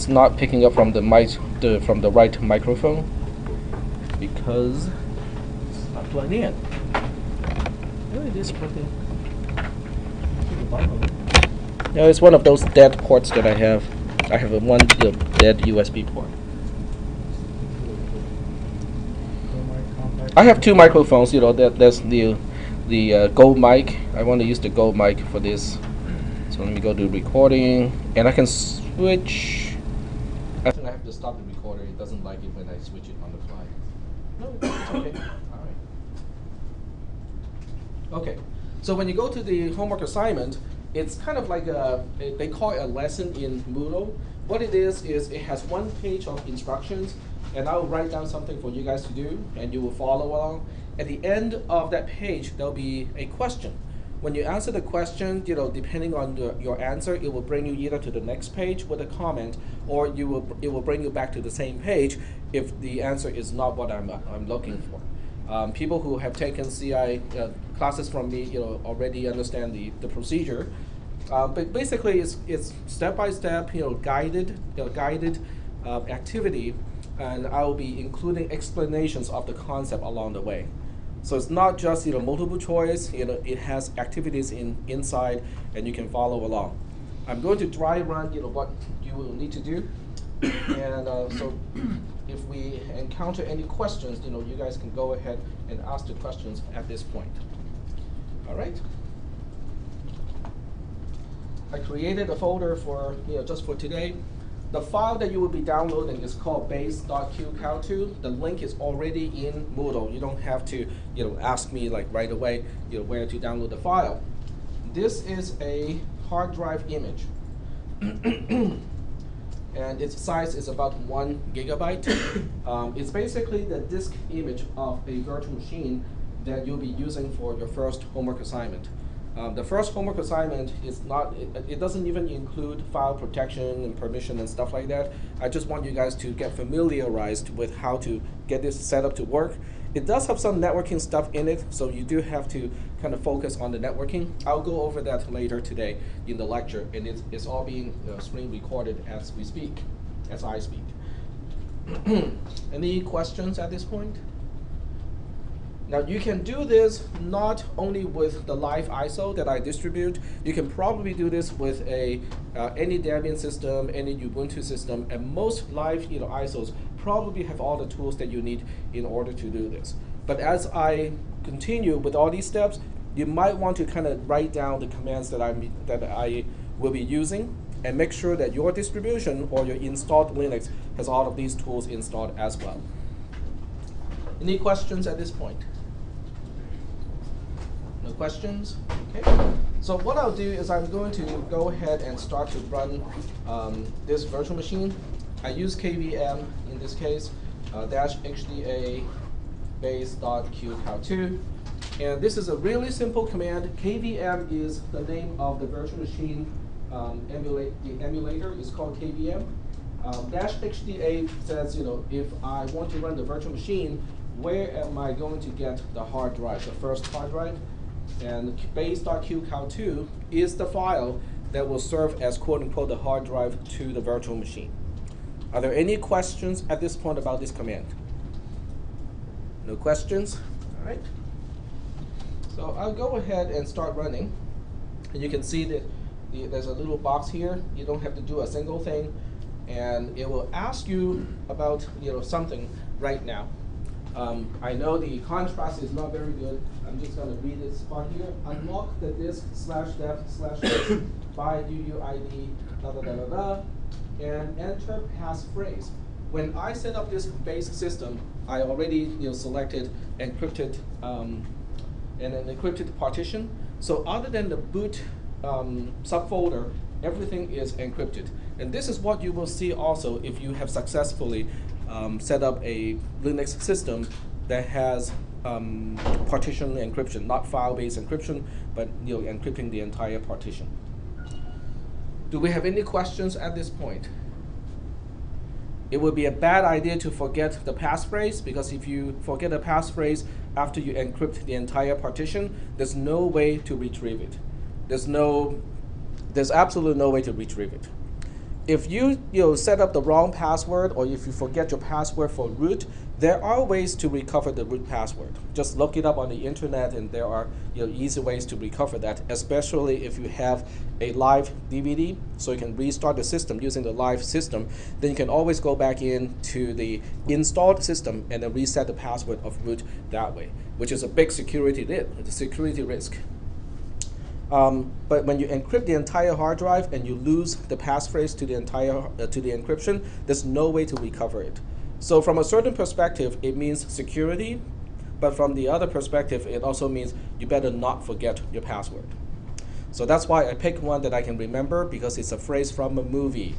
it's not picking up from the mic, from the right microphone because it's not plugged in. Where it is plugged in? No, it's one of those dead ports that I have. I have one dead USB port. I have two microphones. There's the Gold mic. I want to use the Gold mic for this. So let me go to recording, and I can switch. I think I have to stop the recorder. It doesn't like it when I switch it on the fly. No, it's okay. All right. Okay. So when you go to the homework assignment, it's kind of like they call it a lesson in Moodle. What it is it has one page of instructions, and I'll write down something for you guys to do, and you will follow along. At the end of that page, there'll be a question. When you answer the question, depending on your answer, it will bring you either to the next page with a comment, or it will bring you back to the same page if the answer is not what I'm looking for. People who have taken CI classes from me, already understand the procedure. But basically, it's step by step, guided activity, and I will be including explanations of the concept along the way. So it's not just multiple choice. It has activities inside, and you can follow along. I'm going to dry run what you will need to do, and so if we encounter any questions, you guys can go ahead and ask the questions at this point. All right. I created a folder for just for today. The file that you will be downloading is called base.qcal2. The link is already in Moodle. You don't have to ask me right away where to download the file. This is a hard drive image. And its size is about 1 gigabyte. It's basically the disk image of a virtual machine that you'll be using for your first homework assignment. The first homework assignment is not, it doesn't even include file protection and permission and stuff like that. I just want you guys to get familiarized with how to get this set up to work. It does have some networking stuff in it, so you do have to kind of focus on the networking. I'll go over that later today in the lecture, and it's all being screen recorded as we speak, as I speak. Any questions at this point? Now you can do this not only with the live ISO that I distribute. You can probably do this with any Debian system, any Ubuntu system, and most live ISOs probably have all the tools that you need in order to do this. But as I continue with all these steps, you might want to kind of write down the commands that I will be using, and make sure that your distribution or your installed Linux has all of these tools installed as well. Any questions at this point? No questions? Okay. So what I'll do is I'm going to go ahead and start to run this virtual machine. I use KVM in this case, -hda base.qcal2. And this is a really simple command. KVM is the name of the virtual machine the emulator is called KVM. -hda says, if I want to run the virtual machine, where am I going to get the hard drive, the first hard drive? And base.qcal2 is the file that will serve as quote-unquote the hard drive to the virtual machine. Are there any questions at this point about this command? No questions? All right. So I'll go ahead and start running. And you can see that there's a little box here. You don't have to do a single thing. And it will ask you about something right now. I know the contrast is not very good. I'm just going to read this part here. Unlock the disk /def/disk by UUID and enter passphrase. When I set up this base system, I already selected encrypted and an encrypted partition. So other than the boot subfolder, everything is encrypted. And this is what you will see also if you have successfully set up a Linux system that has partition encryption, not file-based encryption, but encrypting the entire partition. Do we have any questions at this point? It would be a bad idea to forget the passphrase, because if you forget a passphrase after you encrypt the entire partition, there's no way to retrieve it. There's absolutely no way to retrieve it. if you set up the wrong password, or if you forget your password for root, there are ways to recover the root password. Just look it up on the internet, and there are easy ways to recover that, especially if you have a live DVD, so you can restart the system using the live system. Then you can always go back into the installed system and then reset the password of root that way, which is a big security risk. But when you encrypt the entire hard drive and you lose the passphrase to the entire to the encryption, there's no way to recover it. So from a certain perspective, it means security, but from the other perspective, it also means you better not forget your password. So that's why I picked one that I can remember, because it's a phrase from a movie,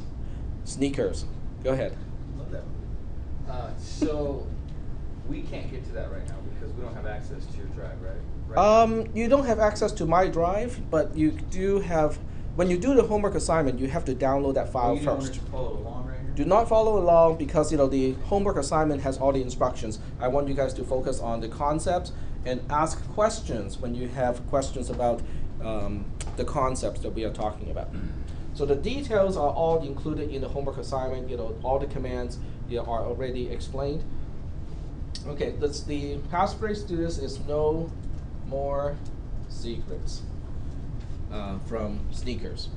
Sneakers. Go ahead. Love that movie. So we can't get to that right now because we don't have access to your drive, right? You don't have access to my drive, but you do have, when you do the homework assignment, you have to download that file first. You don't follow along right here? Do not follow along, because the homework assignment has all the instructions. I want you guys to focus on the concepts and ask questions when you have questions about the concepts that we are talking about. So the details are all included in the homework assignment. All the commands are already explained. Okay, the passphrase to this is no more secrets from Sneakers.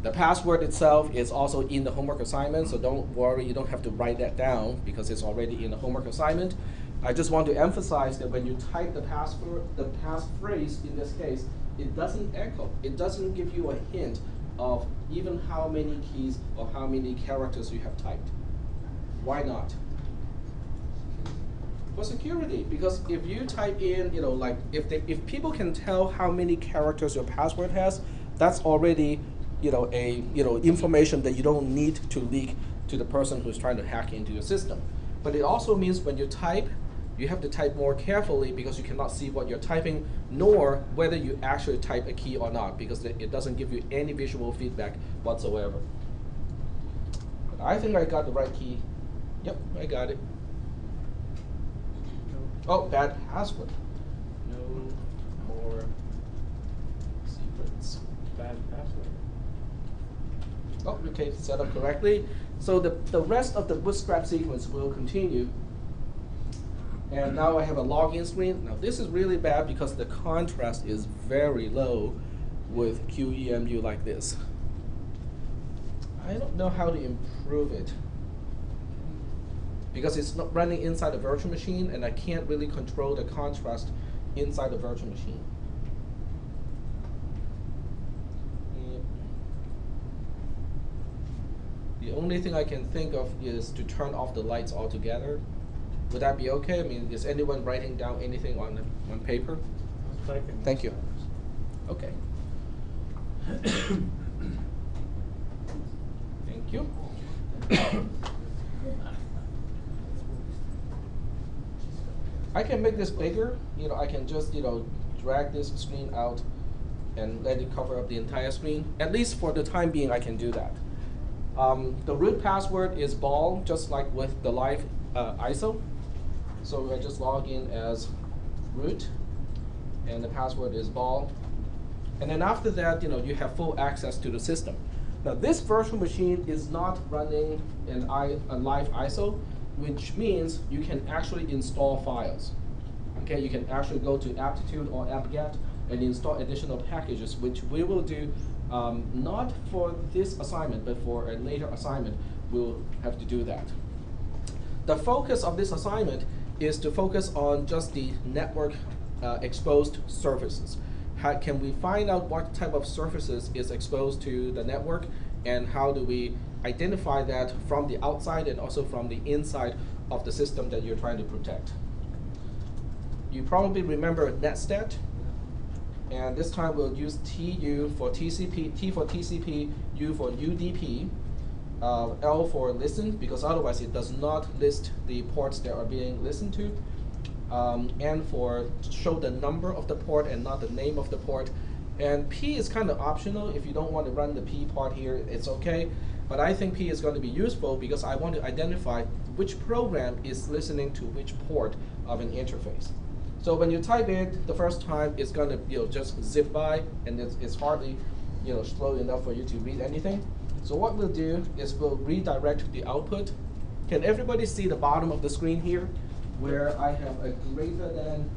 The password itself is also in the homework assignment, so don't worry, you don't have to write that down because it's already in the homework assignment. I just want to emphasize that when you type the passphrase in this case, it doesn't echo. It doesn't give you a hint of even how many keys or how many characters you have typed. Why not? For security, because if you type in, like if people can tell how many characters your password has, that's already, information that you don't need to leak to the person who's trying to hack into your system. But it also means when you type, you have to type more carefully, because you cannot see what you're typing, nor whether you actually type a key or not, because it doesn't give you any visual feedback whatsoever. But I think I got the right key. Yep, I got it. Oh, bad password. No more secrets. Bad password. Oh, okay, set up correctly. So the rest of the bootstrap sequence will continue. And now I have a login screen. Now this is really bad because the contrast is very low with QEMU like this. I don't know how to improve it, because it's not running inside the virtual machine, and I can't really control the contrast inside the virtual machine. The only thing I can think of is to turn off the lights altogether. Would that be okay? I mean, is anyone writing down anything on paper? Thank you. Okay. Thank you. I can make this bigger. I can just drag this screen out and let it cover up the entire screen. At least for the time being, I can do that. The root password is ball, just like with the live ISO. So I just log in as root, and the password is ball. And then after that, you have full access to the system. Now this virtual machine is not running a live ISO, which means you can actually install files. Okay, you can actually go to aptitude or apt-get and install additional packages, which we will do not for this assignment, but for a later assignment, we'll have to do that. The focus of this assignment is to focus on just the network exposed surfaces. How can we find out what type of surfaces is exposed to the network, and how do we identify that from the outside and also from the inside of the system that you're trying to protect? You probably remember netstat, and this time we'll use TU for TCP, T for TCP, U for UDP, L for listen, because otherwise it does not list the ports that are being listened to, N for show the number of the port and not the name of the port, and P is kind of optional. If you don't want to run the P part here, it's okay, but I think P is going to be useful because I want to identify which program is listening to which port of an interface. So when you type it the first time, it's going to just zip by, and it's hardly slow enough for you to read anything. So what we'll do is we'll redirect the output. Can everybody see the bottom of the screen here, where I have a greater than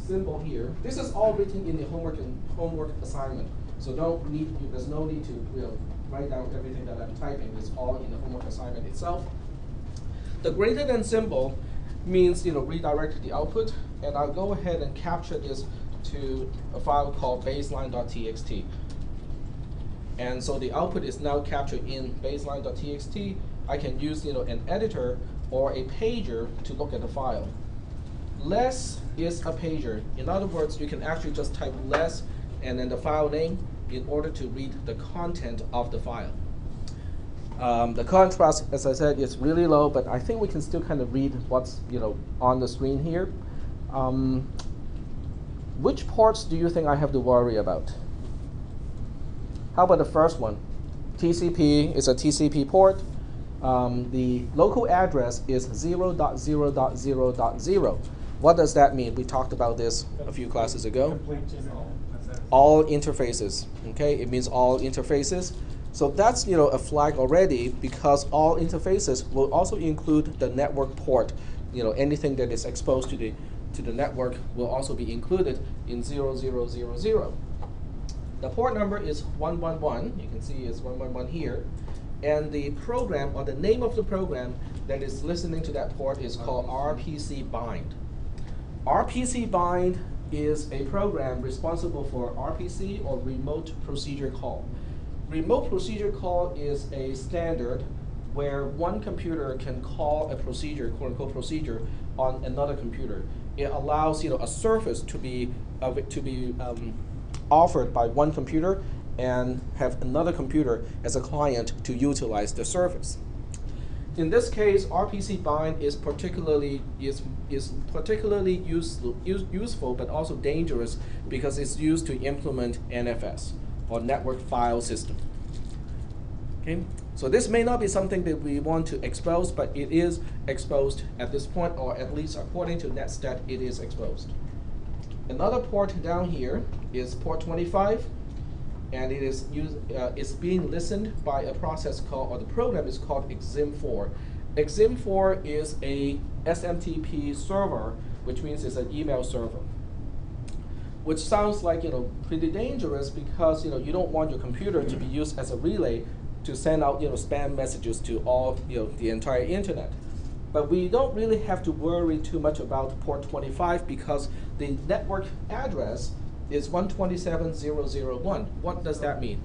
symbol here? This is all written in the homework assignment. So there's no need to write down everything that I'm typing. It's all in the homework assignment itself. The greater than symbol means redirect the output, and I'll go ahead and capture this to a file called baseline.txt. And so the output is now captured in baseline.txt. I can use an editor or a pager to look at the file. Less is a pager. In other words, you can actually just type less and then the file name in order to read the content of the file. The contrast, as I said, is really low, but I think we can still kind of read what's on the screen here. Which ports do you think I have to worry about? How about the first one? TCP is a TCP port. The local address is 0.0.0.0. What does that mean? We talked about this a few classes ago. All interfaces. Okay, it means all interfaces. So that's a flag already, because all interfaces will also include the network port. Anything that is exposed to the network will also be included in 0000. The port number is 111. You can see it's 111 here. And the program, or the name of the program that is listening to that port, is called RPC bind. RPC bind is a program responsible for RPC, or remote procedure call. Remote procedure call is a standard where one computer can call a procedure, quote unquote procedure, on another computer. It allows a service to be offered by one computer and have another computer as a client to utilize the service. In this case, RPC bind is particularly useful, but also dangerous, because it's used to implement NFS, or network file system. Okay, so this may not be something that we want to expose, but it is exposed at this point, or at least according to NetStat, it is exposed. Another port down here is port 25, and it is it's being listened by a process called, or the program is called exim4. Exim4 is a SMTP server, which means it's an email server, which sounds like pretty dangerous, because you don't want your computer to be used as a relay to send out spam messages to all the entire internet. But we don't really have to worry too much about port 25, because the network address is 127.0.0.1. What does that mean?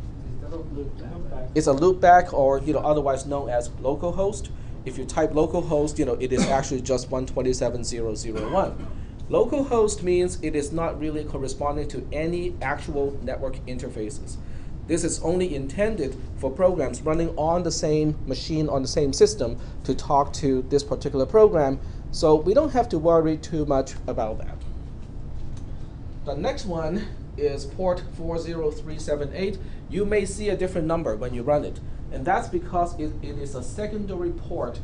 It's a loopback, or otherwise known as localhost. If you type localhost, it is actually just 127.0.0.1. Localhost means it is not really corresponding to any actual network interfaces. This is only intended for programs running on the same machine, on the same system, to talk to this particular program. So we don't have to worry too much about that. The next one is port 40378. You may see a different number when you run it. And that's because it is a secondary port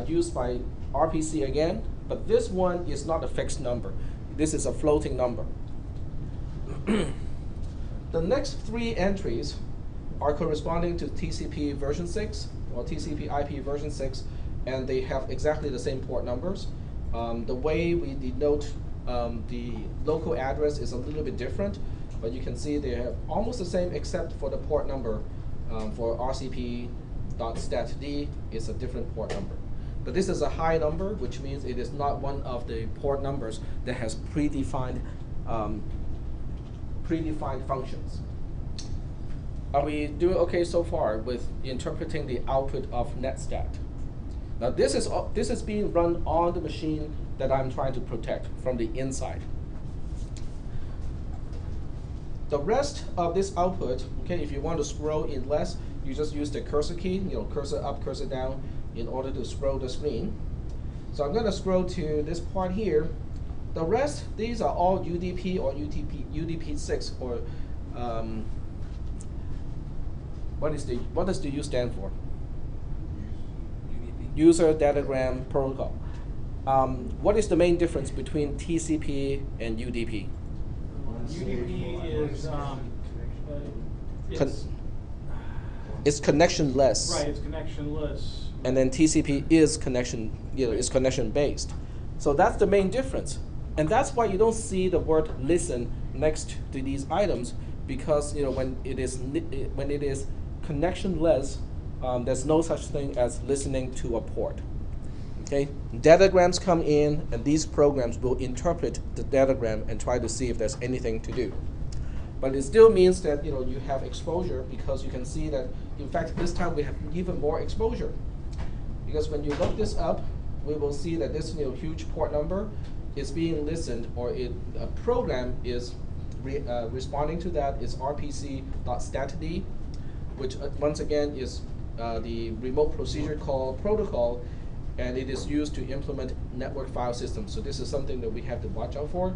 used by RPC again. But this one is not a fixed number. This is a floating number. The next three entries are corresponding to TCP version 6, or TCP IP version 6, and they have exactly the same port numbers. The way we denote the local address is a little bit different, but you can see they have almost the same, except for the port number. For rcp.statd, it's a different port number. But this is a high number, which means it is not one of the port numbers that has predefined functions. Are we doing okay so far with interpreting the output of NetStat? Now this is being run on the machine that I'm trying to protect from the inside. The rest of this output, okay, if you want to scroll in less, you just use the cursor key, cursor up, cursor down, in order to scroll the screen. So I'm going to scroll to this part here. The rest, these are all UDP or UDP6, or what does the U stand for? UDP. User Datagram Protocol. What is the main difference between TCP and UDP? UDP is It's connectionless. Right, it's connectionless. And then TCP is connection, is connection based. So that's the main difference. And that's why you don't see the word listen next to these items, because when it is connectionless, there's no such thing as listening to a port. Okay, datagrams come in, and these programs will interpret the datagram and try to see if there's anything to do. But it still means that you have exposure, because you can see that, in fact, this time we have even more exposure. Because when you look this up, we will see that this huge port number is being listened, or a program is responding to that is rpc.statd, which once again is the remote procedure call protocol, and it is used to implement network file systems. So this is something that we have to watch out for.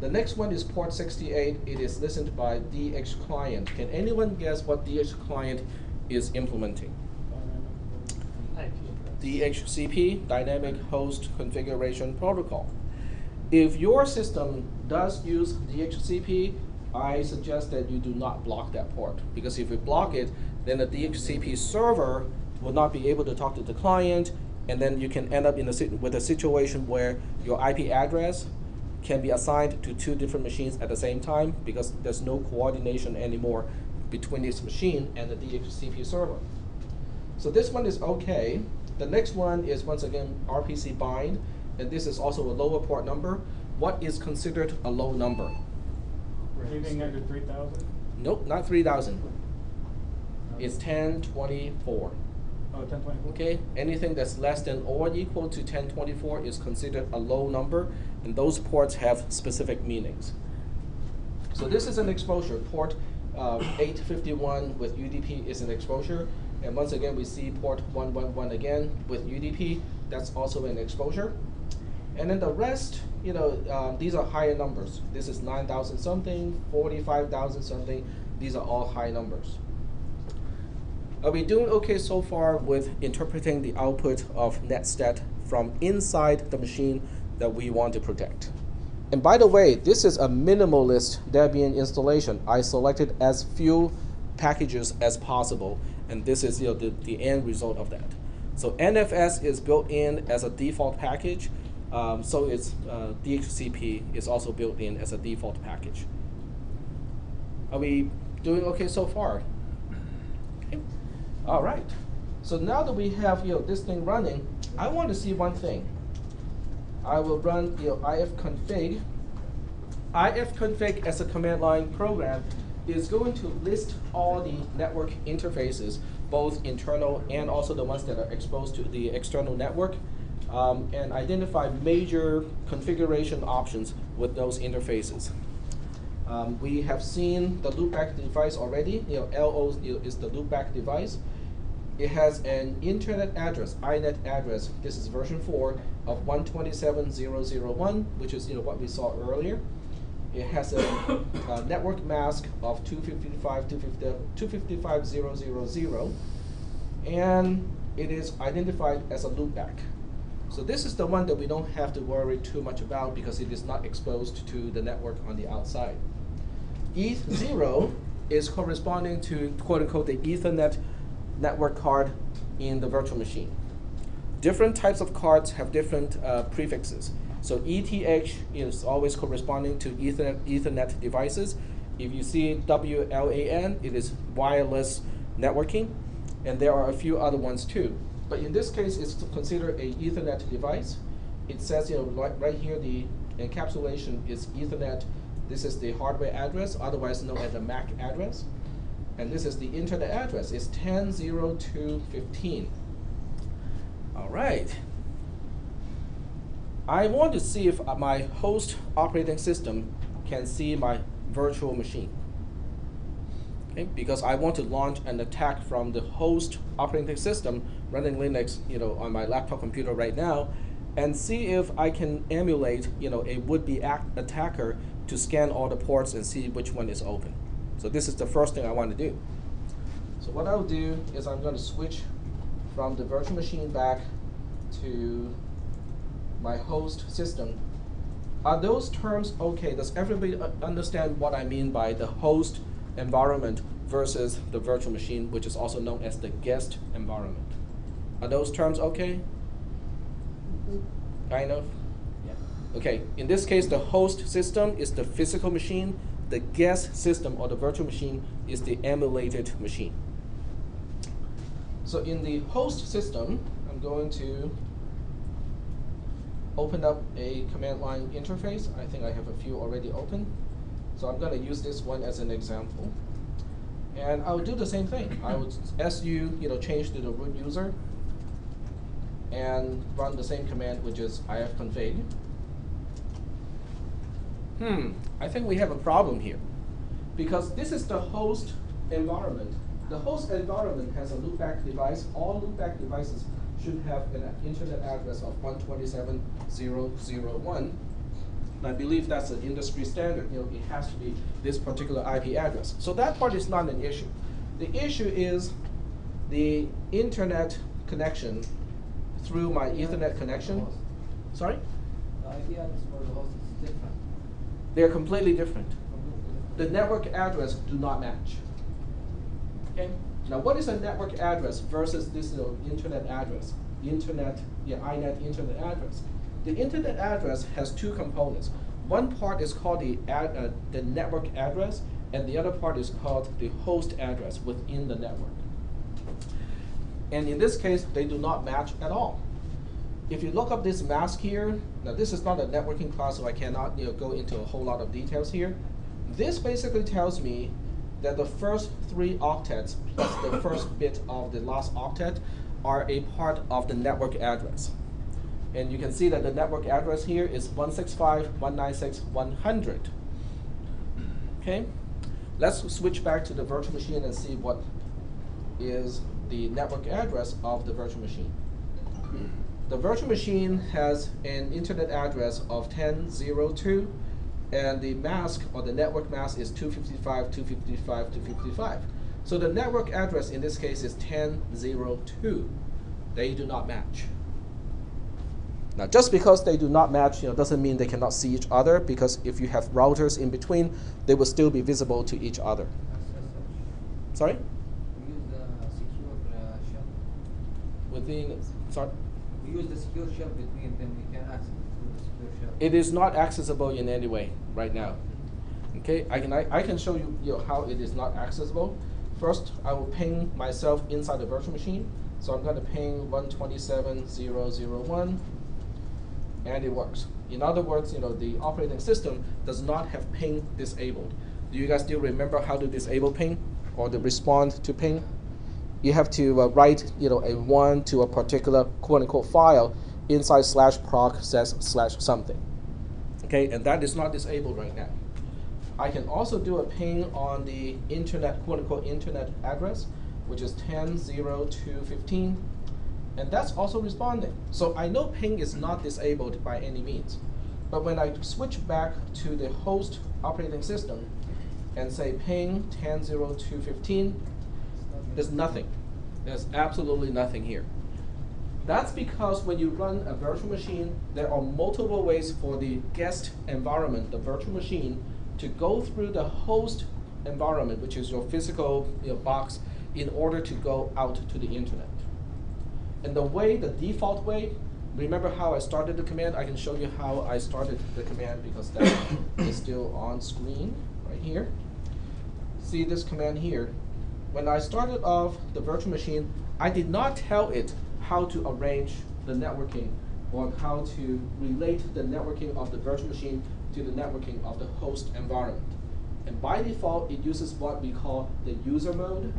The next one is port 68. It is listened by DH client. Can anyone guess what DH client is implementing? DHCP, Dynamic Host Configuration Protocol. If your system does use DHCP, I suggest that you do not block that port, because if you block it, then the DHCP server will not be able to talk to the client, and then you can end up with a situation where your IP address can be assigned to 2 different machines at the same time, because there's no coordination anymore between this machine and the DHCP server. So this one is okay. The next one is, once again, RPC bind, and this is also a lower port number. What is considered a low number? Anything under 3,000? Nope, not 3,000. It's 1024. Oh, 1024? Okay, anything that's less than or equal to 1024 is considered a low number, and those ports have specific meanings. So this is an exposure. Port 851 with UDP is an exposure, and once again we see port 111 again with UDP. That's also an exposure. And then the rest, these are higher numbers. This is 9,000 something, 45,000 something. These are all high numbers. Are we doing okay so far with interpreting the output of netstat from inside the machine that we want to protect? And by the way, this is a minimalist Debian installation. I selected as few packages as possible, and this is the end result of that. So NFS is built in as a default package, so it's DHCP is also built in as a default package. Are we doing okay so far? Okay. All right. So now that we have this thing running, I want to see one thing. I will run ifconfig. Ifconfig as a command line program is going to list all the network interfaces, both internal and also the ones that are exposed to the external network, and identify major configuration options with those interfaces. We have seen the loopback device already. LO is the loopback device. It has an internet address, INET address. This is version 4 of 127.0.0.1, which is what we saw earlier. It has a network mask of 255.255.0.0.0, and it is identified as a loopback. So this is the one that we don't have to worry too much about, because it is not exposed to the network on the outside. ETH0 is corresponding to, quote unquote, the Ethernet network card in the virtual machine. Different types of cards have different prefixes. So ETH is always corresponding to Ethernet devices. If you see WLAN, it is wireless networking, and there are a few other ones too. But in this case, it's considered a Ethernet device. It says right here the encapsulation is Ethernet. This is the hardware address, otherwise known as the MAC address. And this is the internet address. It's 10.0.2.15. All right. I want to see if my host operating system can see my virtual machine. Okay, because I want to launch an attack from the host operating system running Linux, on my laptop computer right now, and see if I can emulate, a would-be attacker to scan all the ports and see which one is open. So this is the first thing I want to do. So what I'll do is I'm going to switch from the virtual machine back to my host system. Are those terms okay? Does everybody understand what I mean by the host environment versus the virtual machine, which is also known as the guest environment. Are those terms okay? Kind of? Yeah. Okay, in this case, the host system is the physical machine. The guest system or the virtual machine is the emulated machine. So in the host system, I'm going to open up a command line interface. I think I have a few already open. So I'm going to use this one as an example. And I'll do the same thing. I would su change to the root user and run the same command, which is ifconfig. I think we have a problem here, because this is the host environment. The host environment has a loopback device. All loopback devices should have an internet address of 127.0.0.1. And I believe that's an industry standard. It has to be this particular IP address. So that part is not an issue. The issue is the internet connection through my Ethernet connection. Sorry? The IP address for the host is different. They're completely different. The network address do not match. Okay? Now, what is a network address versus this internet address? INET internet address. The internet address has two components. One part is called the network address, and the other part is called the host address within the network. And in this case, they do not match at all. If you look up this mask here, now this is not a networking class, so I cannot go into a whole lot of details here. This basically tells me that the first 3 octets plus the first bit of the last octet are a part of the network address. And you can see that the network address here is 165.196.100. Okay? Let's switch back to the virtual machine and see what is the network address of the virtual machine. The virtual machine has an internet address of 10.0.2, and the mask or the network mask is 255.255.255. So the network address in this case is 10.0.2. They do not match. Now, just because they do not match, doesn't mean they cannot see each other, because if you have routers in between, they will still be visible to each other. Sorry? We use the secure shell. Sorry? We use the secure shell between them. We can access through the secure shell. It is not accessible in any way right now. Okay, I can show you, how it is not accessible. First, I will ping myself inside the virtual machine. So I'm going to ping 127.0.0.1, and it works. In other words, the operating system does not have ping disabled. Do you guys still remember how to disable ping or to respond to ping? You have to write, a 1 to a particular quote-unquote file inside /proc /something. Okay, and that is not disabled right now. I can also do a ping on the internet, quote-unquote internet address, which is 10.0.2.15, and that's also responding. So I know ping is not disabled by any means. But when I switch back to the host operating system and say ping 10.0.2.15, there's nothing. There's absolutely nothing here. That's because when you run a virtual machine, there are multiple ways for the guest environment, the virtual machine, to go through the host environment, which is your physical box, in order to go out to the internet. And the default way, remember how I started the command? I can show you how I started the command, because that is still on screen right here. See this command here. When I started off the virtual machine, I did not tell it how to arrange the networking or how to relate the networking of the virtual machine to the networking of the host environment. And by default, it uses what we call the user mode.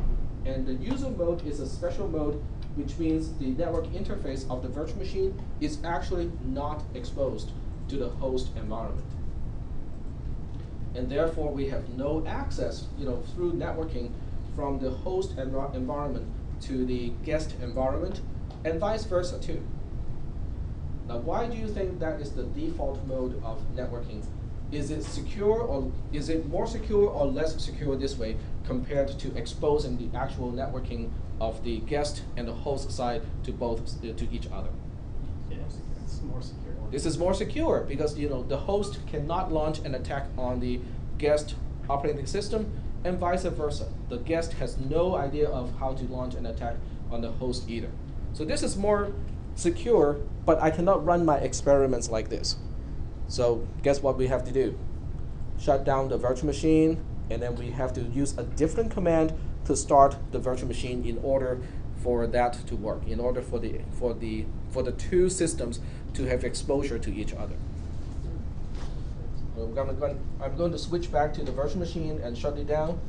And the user mode is a special mode, which means the network interface of the virtual machine is actually not exposed to the host environment. And therefore, we have no access, through networking from the host environment to the guest environment, and vice versa too. Now, why do you think that is the default mode of networking? Is it secure, or is it more secure or less secure this way compared to exposing the actual networking of the guest and the host side to to each other? Yes, it's more secure. This is more secure because the host cannot launch an attack on the guest operating system, and vice versa. The guest has no idea of how to launch an attack on the host either. So this is more secure, but I cannot run my experiments like this. So guess what we have to do? Shut down the virtual machine, and then we have to use a different command to start the virtual machine in order for that to work, in order for the two systems to have exposure to each other. I'm going to switch back to the virtual machine and shut it down.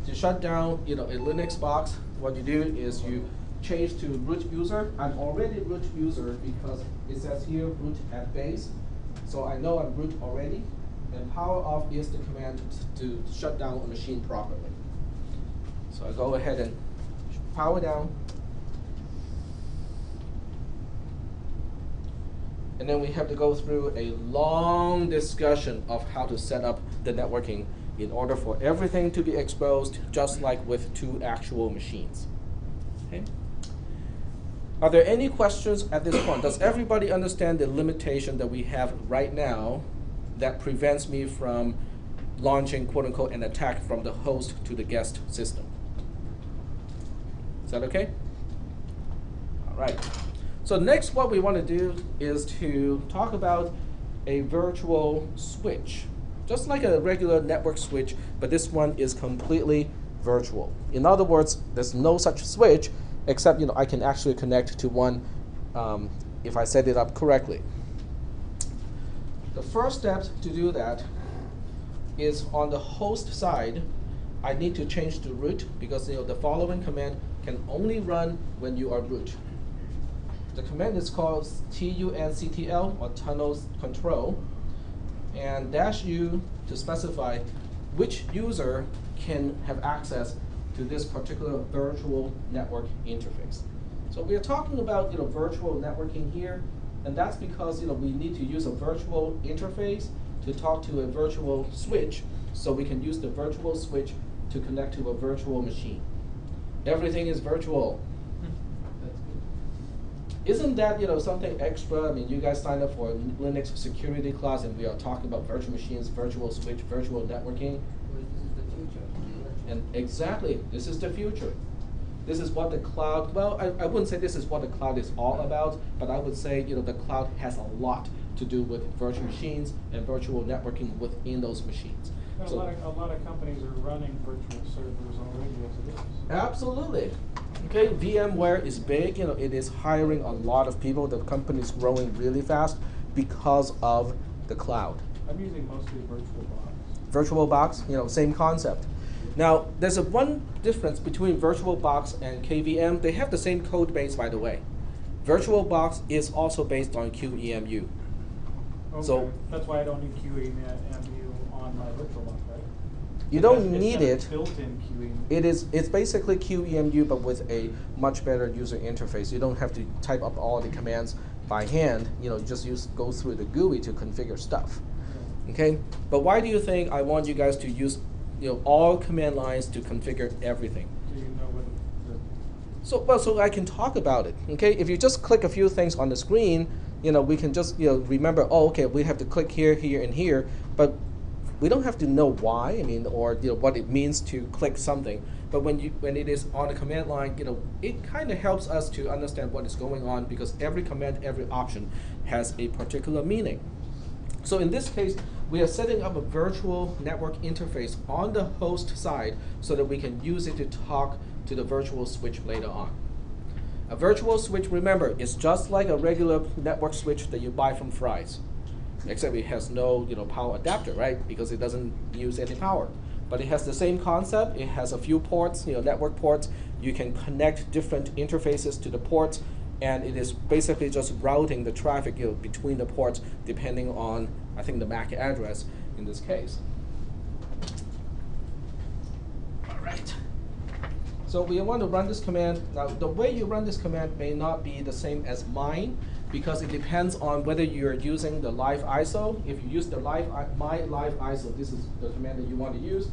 To shut down, a Linux box, what you do is you change to root user. I'm already root user because it says here root at base, so I know I'm root already. And power off is the command to shut down a machine properly. So I go ahead and power down. And then we have to go through a long discussion of how to set up the networking in order for everything to be exposed, just like with two actual machines. Okay? Are there any questions at this point? Does everybody understand the limitation that we have right now that prevents me from launching, quote unquote, an attack from the host to the guest system? Is that okay? All right. So next, what we want to do is to talk about a virtual switch, just like a regular network switch, but this one is completely virtual. In other words, there's no such switch, except I can actually connect to one if I set it up correctly. The first step to do that is on the host side. I need to change to root because the following command can only run when you are root. The command is called tunctl, or tunnel control, and -u to specify which user can have access to this particular virtual network interface. So we are talking about virtual networking here, and that's because we need to use a virtual interface to talk to a virtual switch, so we can use the virtual switch to connect to a virtual machine. Everything is virtual. Isn't that something extra? I mean, you guys signed up for a Linux security class, and we are talking about virtual machines, virtual switch, virtual networking. Well, this is the future. And exactly, this is the future. This is what the cloud, well, I wouldn't say this is what the cloud is all about, but I would say the cloud has a lot to do with virtual machines and virtual networking within those machines. A lot of companies are running virtual servers already as it is. Absolutely. Okay, VMware is big. It is hiring a lot of people. The company is growing really fast because of the cloud. I'm using mostly VirtualBox, same concept. Now, there's one difference between VirtualBox and KVM. They have the same code base, by the way. VirtualBox is also based on QEMU. Okay. So that's why I don't need QEMU on my VirtualBox, right? you don't need it. Built-in QEMU. It's basically QEMU, but with a much better user interface. You don't have to type up all the commands by hand. You just go through the GUI to configure stuff. Okay, but why do you think I want you guys to use all command lines to configure everything? Do you know what So I can talk about it. Okay, if you just click a few things on the screen, we can just remember. Oh, okay, we have to click here, here, and here, but we don't have to know why. I mean, or what it means to click something. But when it is on a command line, it kind of helps us to understand what is going on because every command, every option has a particular meaning. So in this case, we are setting up a virtual network interface on the host side so that we can use it to talk to the virtual switch later on. A virtual switch, remember, is just like a regular network switch that you buy from Fry's, except it has no power adapter, right? Because it doesn't use any power. But it has the same concept. It has a few ports, network ports. You can connect different interfaces to the ports, and it is basically just routing the traffic between the ports depending on, I think, the MAC address in this case. All right. So we want to run this command. Now, the way you run this command may not be the same as mine because it depends on whether you're using the live ISO. If you use the my live ISO, this is the command that you want to use.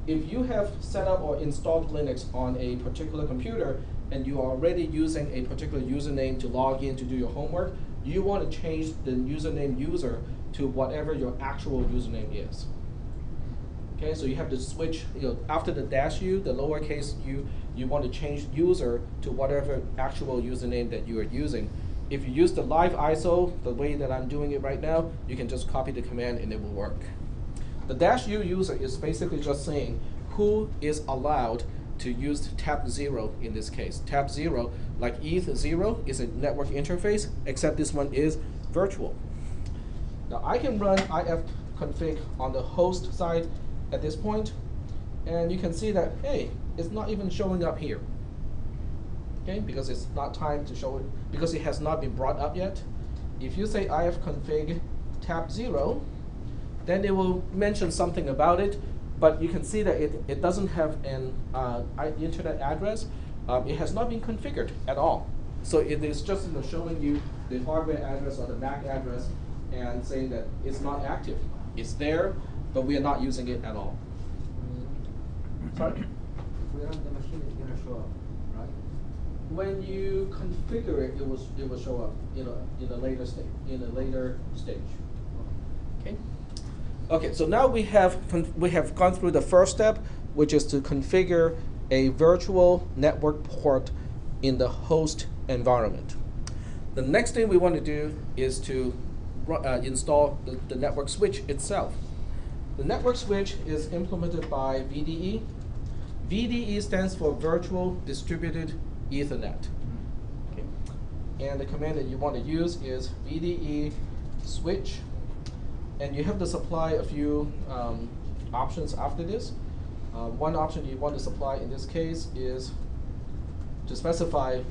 If you have set up or installed Linux on a particular computer and you are already using a particular username to log in to do your homework, you want to change the username user to whatever your actual username is. Okay, so you have to switch, after the -u, the lowercase u, you want to change user to whatever actual username that you are using. If you use the live ISO, the way that I'm doing it right now, you can just copy the command and it will work. The -u user is basically just saying who is allowed to use tab 0 in this case. Tab 0, like ETH0, is a network interface, except this one is virtual. Now I can run ifconfig on the host side at this point, and you can see that, hey, it's not even showing up here. Okay, because it's not time to show it, because it has not been brought up yet. If you say ifconfig tab 0, then it will mention something about it, but you can see that it doesn't have an internet address. It has not been configured at all. So it is just showing you the hardware address or the MAC address and saying that it's not active. It's there, but we are not using it at all. Sorry? If we run the machine, it's gonna show up, right? When you configure it, it will show up in a later stage. Okay. Okay. So now we have gone through the first step, which is to configure a virtual network port in the host environment. The next thing we want to do is to install the network switch itself. The network switch is implemented by VDE. VDE stands for Virtual Distributed Ethernet. Okay. And the command that you want to use is VDE switch. And you have to supply a few options after this. One option you want to supply in this case is to specify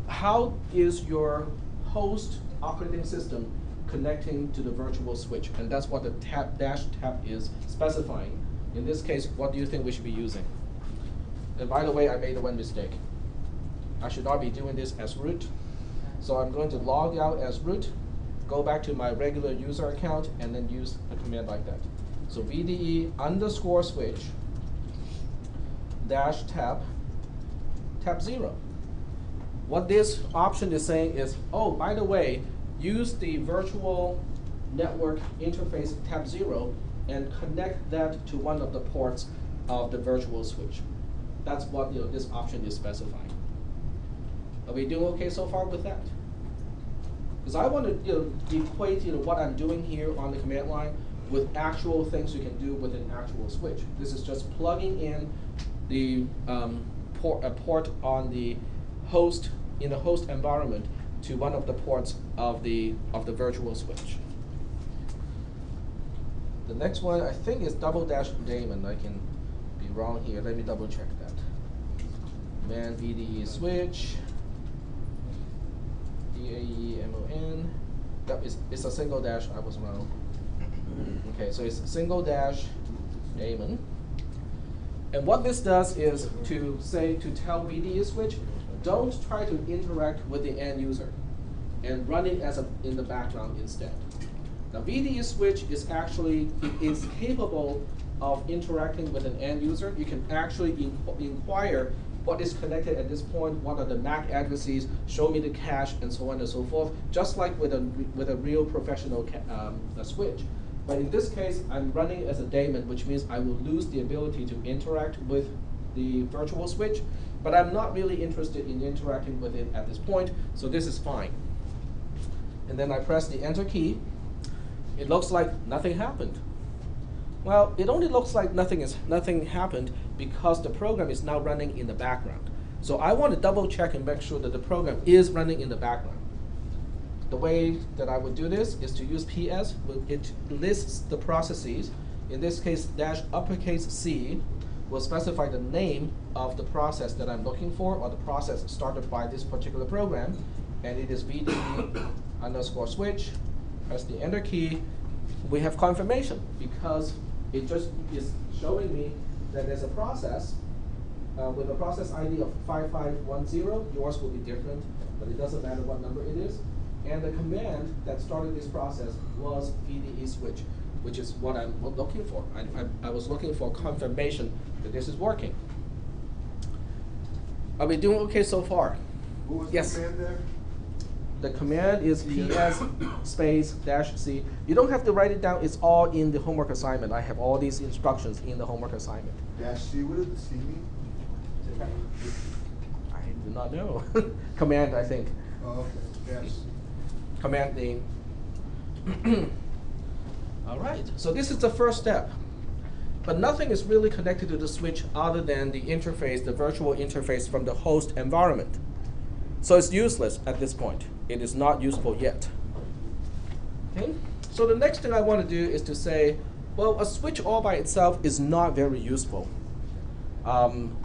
how is your host operating system connecting to the virtual switch, and that's what the --tab is specifying. In this case, what do you think we should be using? And by the way, I made one mistake. I should not be doing this as root. So I'm going to log out as root, go back to my regular user account, and then use a command like that. So VDE _ switch --tab 0. What this option is saying is, oh, by the way, use the virtual network interface tab 0 and connect that to one of the ports of the virtual switch. That's what this option is specifying. Are we doing okay so far with that? Because I want to equate what I'm doing here on the command line with actual things you can do with an actual switch. This is just plugging in the port on the host in the host environment to one of the ports of the virtual switch. The next one I think is --daemon. I can be wrong here. Let me double check that. Man VDE switch DAEMON. That is, it's a single dash. I was wrong. Okay, so it's --daemon. And what this does is to tell VDE switch, don't try to interact with the end user, and run it as in the background instead. Now VDE switch is capable of interacting with an end user. You can actually inquire what is connected at this point, what are the MAC addresses, show me the cache, and so on and so forth, just like with a real professional switch. But in this case, I'm running as a daemon, which means I will lose the ability to interact with the virtual switch, but I'm not really interested in interacting with it at this point, so this is fine. And then I press the Enter key. It looks like nothing happened. Well, it only looks like nothing happened because the program is now running in the background. So I want to double check and make sure that the program is running in the background. The way that I would do this is to use PS. It lists the processes. In this case, --C will specify the name of the process that I'm looking for, or the process started by this particular program, and it is VDE _ switch. Press the Enter key. We have confirmation because it just is showing me that there's a process with a process ID of 5510. Yours will be different, but it doesn't matter what number it is. And the command that started this process was VDE switch, which is what I'm looking for. I was looking for confirmation that this is working. Are we doing okay so far? What was Yes. the command there? the command is ps space -c. You don't have to write it down. It's all in the homework assignment. I have all these instructions in the homework assignment. -C, what does the C mean? I do not know. Command, I think. Oh, okay, yes. Command name. All right, so this is the first step. But nothing is really connected to the switch other than the interface, the virtual interface from the host environment. So it's useless at this point. It is not useful yet. Okay? So the next thing I want to do is to say, well, a switch all by itself is not very useful.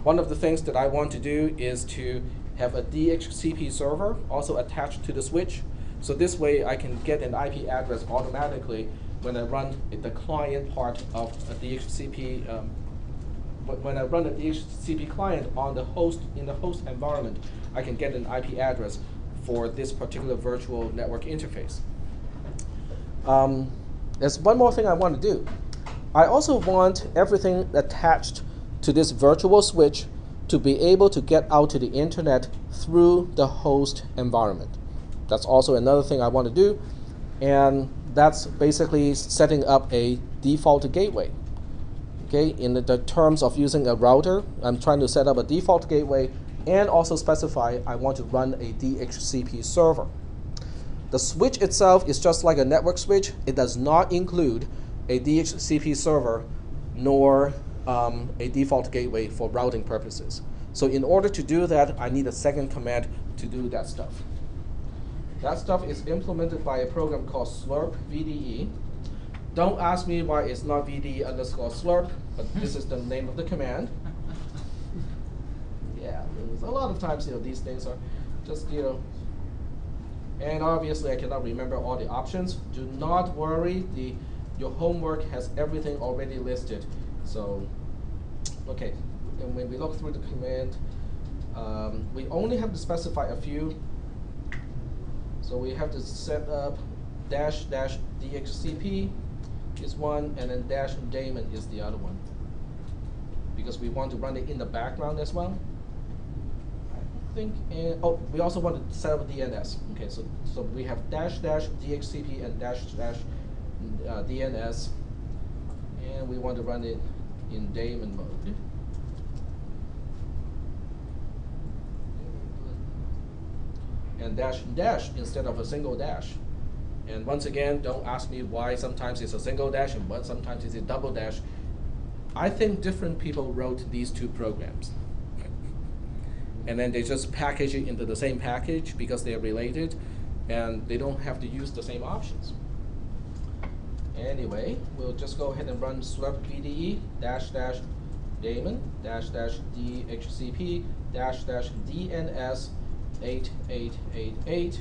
One of the things that I want to do is to have a DHCP server also attached to the switch. So this way I can get an IP address automatically when I run the client part of a DHCP. When I run a DHCP client on the host, in the host environment, I can get an IP address for this particular virtual network interface. There's one more thing I want to do. I also want everything attached to this virtual switch to be able to get out to the internet through the host environment. That's also another thing I want to do, and that's basically setting up a default gateway. Okay, in the terms of using a router, I'm trying to set up a default gateway and also specify I want to run a DHCP server. The switch itself is just like a network switch. It does not include a DHCP server nor a default gateway for routing purposes. So in order to do that, I need a second command to do that stuff. That stuff is implemented by a program called slurp VDE. Don't ask me why it's not VDE_slurp, but this is the name of the command. Yeah, a lot of times, these things are just, and obviously I cannot remember all the options. Do not worry, your homework has everything already listed. So, okay, and when we look through the command, we only have to specify a few. So we have to set up --DHCP is one, and then -daemon is the other one, because we want to run it in the background as well. I think, oh, we also want to set up DNS. Okay, so we have --DHCP and --DNS, and we want to run it in daemon mode. And --dash instead of a single dash. And once again, don't ask me why sometimes it's a single dash and sometimes it's a double dash. I think different people wrote these two programs. And then they just package it into the same package because they're related, and they don't have to use the same options. Anyway, we'll just go ahead and run slurp VDE --daemon --DHCP --DNS 8888.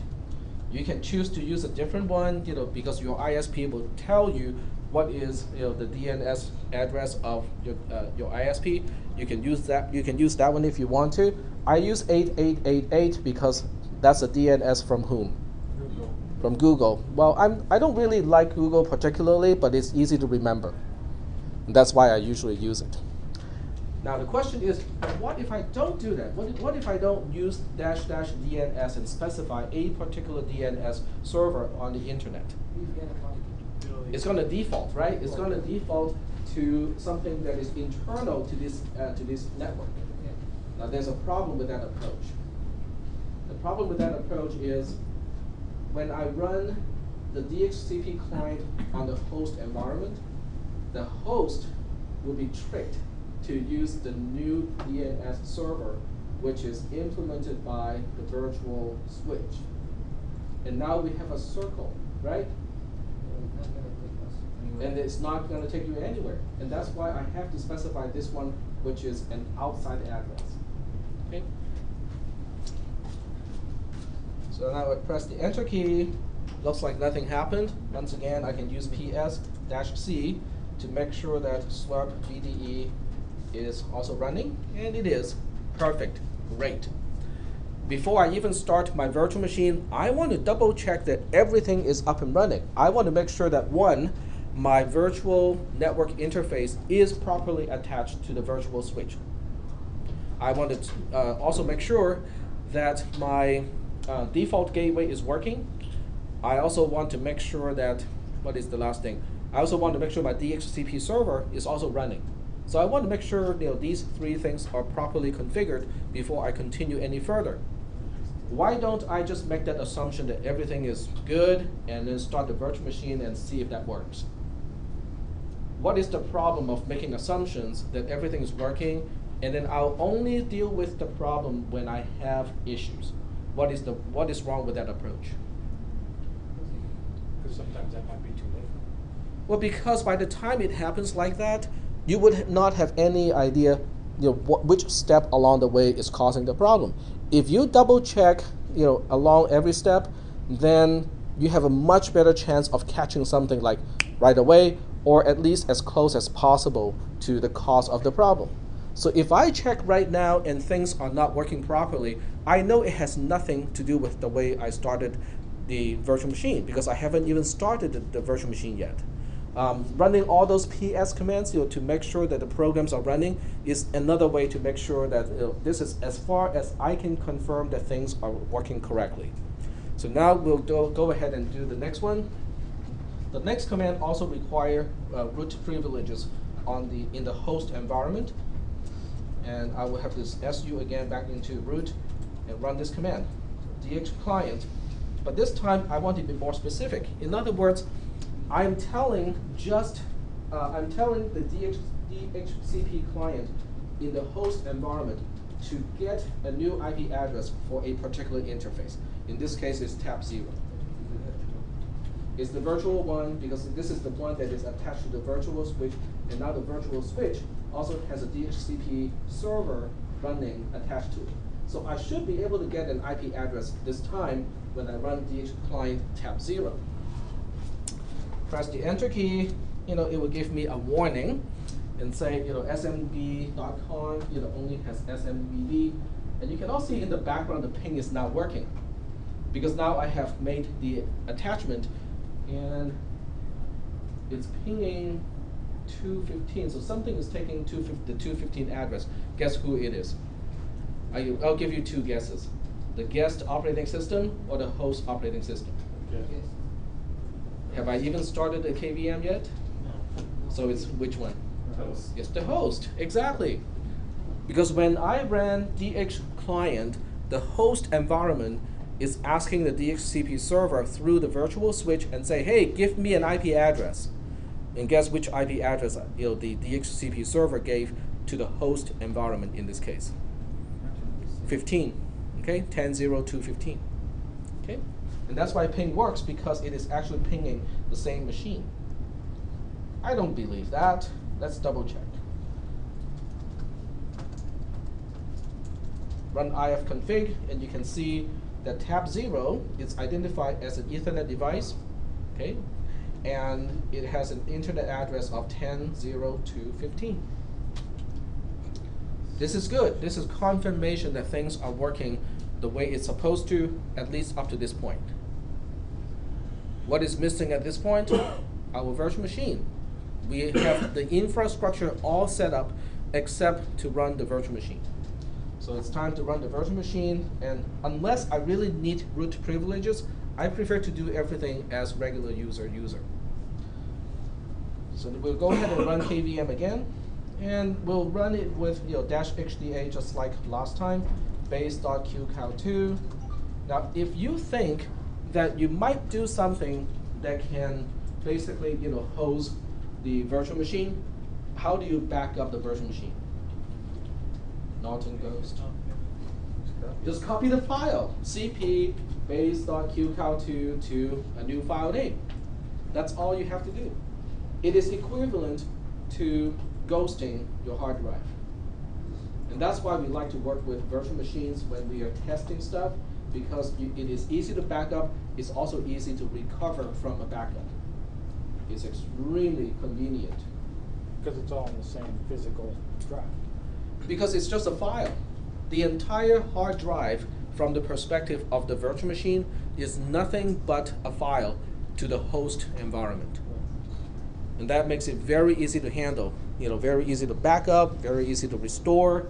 You can choose to use a different one, because your ISP will tell you what is the DNS address of your ISP. You can use that. You can use that one if you want to. I use 8888 because that's a DNS from whom? Google. From Google. Well, I don't really like Google particularly, but it's easy to remember. And that's why I usually use it. Now the question is, what if I don't do that? What if I don't use --DNS and specify a particular DNS server on the internet? It's going to default, right? It's going to default to something that is internal to this network. Now there's a problem with that approach. The problem with that approach is when I run the DHCP client on the host environment, the host will be tricked to use the new DNS server, which is implemented by the virtual switch. And now we have a circle, right? And it's not going to take you anywhere. And that's why I have to specify this one, which is an outside address. Okay? So now I press the Enter key. Looks like nothing happened. Once again, I can use PS-C to make sure that slurp VDE is also running, and it is. Perfect. Great. Before I even start my virtual machine, I want to double check that everything is up and running. I want to make sure that one, my virtual network interface is properly attached to the virtual switch. I want to also make sure that my default gateway is working. I also want to make sure that, what is the last thing? I also want to make sure my DHCP server is also running. So I want to make sure these three things are properly configured before I continue any further. Why don't I just make that assumption that everything is good and then start the virtual machine and see if that works? What is the problem of making assumptions that everything is working and then I'll only deal with the problem when I have issues? What is wrong with that approach? Because sometimes that might be too late. Well, because by the time it happens like that, you would not have any idea which step along the way is causing the problem. If you double check along every step, then you have a much better chance of catching something like right away, or at least as close as possible to the cause of the problem. So if I check right now and things are not working properly, I know it has nothing to do with the way I started the virtual machine, because I haven't even started the virtual machine yet. Running all those PS commands to make sure that the programs are running is another way to make sure that this is as far as I can confirm that things are working correctly. So now we'll go ahead and do the next one. The next command also require root privileges in the host environment. And I will have this su again back into root and run this command, dh client. But this time I want to be more specific. In other words, I'm telling the DHCP client in the host environment to get a new IP address for a particular interface. In this case, it's tab 0. It's the virtual one because this is the one that is attached to the virtual switch, and now the virtual switch also has a DHCP server running attached to it. So I should be able to get an IP address this time when I run DH client tab 0. Press the enter key, it will give me a warning and say, smb.conf, only has smbb. And you can also see in the background the ping is not working because now I have made the attachment and it's pinging 215. So something is taking the 215 address. Guess who it is? I'll give you two guesses. The guest operating system or the host operating system? Okay. Yes. Have I even started a KVM yet? No. So it's which one? Host. It's the host, exactly. Because when I ran DH client, the host environment is asking the DHCP server through the virtual switch and say, hey, give me an IP address. And guess which IP address the DHCP server gave to the host environment in this case? 15, okay, 10.0.2.15, okay? And that's why ping works, because it is actually pinging the same machine. I don't believe that. Let's double check. Run ifconfig, and you can see that tab 0 is identified as an Ethernet device, okay? And it has an internet address of 10.0.2.15. This is good. This is confirmation that things are working the way it's supposed to, at least up to this point. What is missing at this point? Our virtual machine. We have the infrastructure all set up except to run the virtual machine. So it's time to run the virtual machine, and unless I really need root privileges, I prefer to do everything as regular user. So we'll go ahead and run KVM again, and we'll run it with -HDA just like last time, base.qcow2. Now, if you think that you might do something that can basically hose the virtual machine, how do you back up the virtual machine? Norton Ghost. Just copy the file, cp base.qcow2 to a new file name. That's all you have to do. It is equivalent to ghosting your hard drive. And that's why we like to work with virtual machines when we are testing stuff, because it is easy to back up. It's also easy to recover from a backup. It's extremely convenient. Because it's all in the same physical drive. Because it's just a file. The entire hard drive, from the perspective of the virtual machine, is nothing but a file to the host environment. And that makes it very easy to handle, very easy to back up, very easy to restore.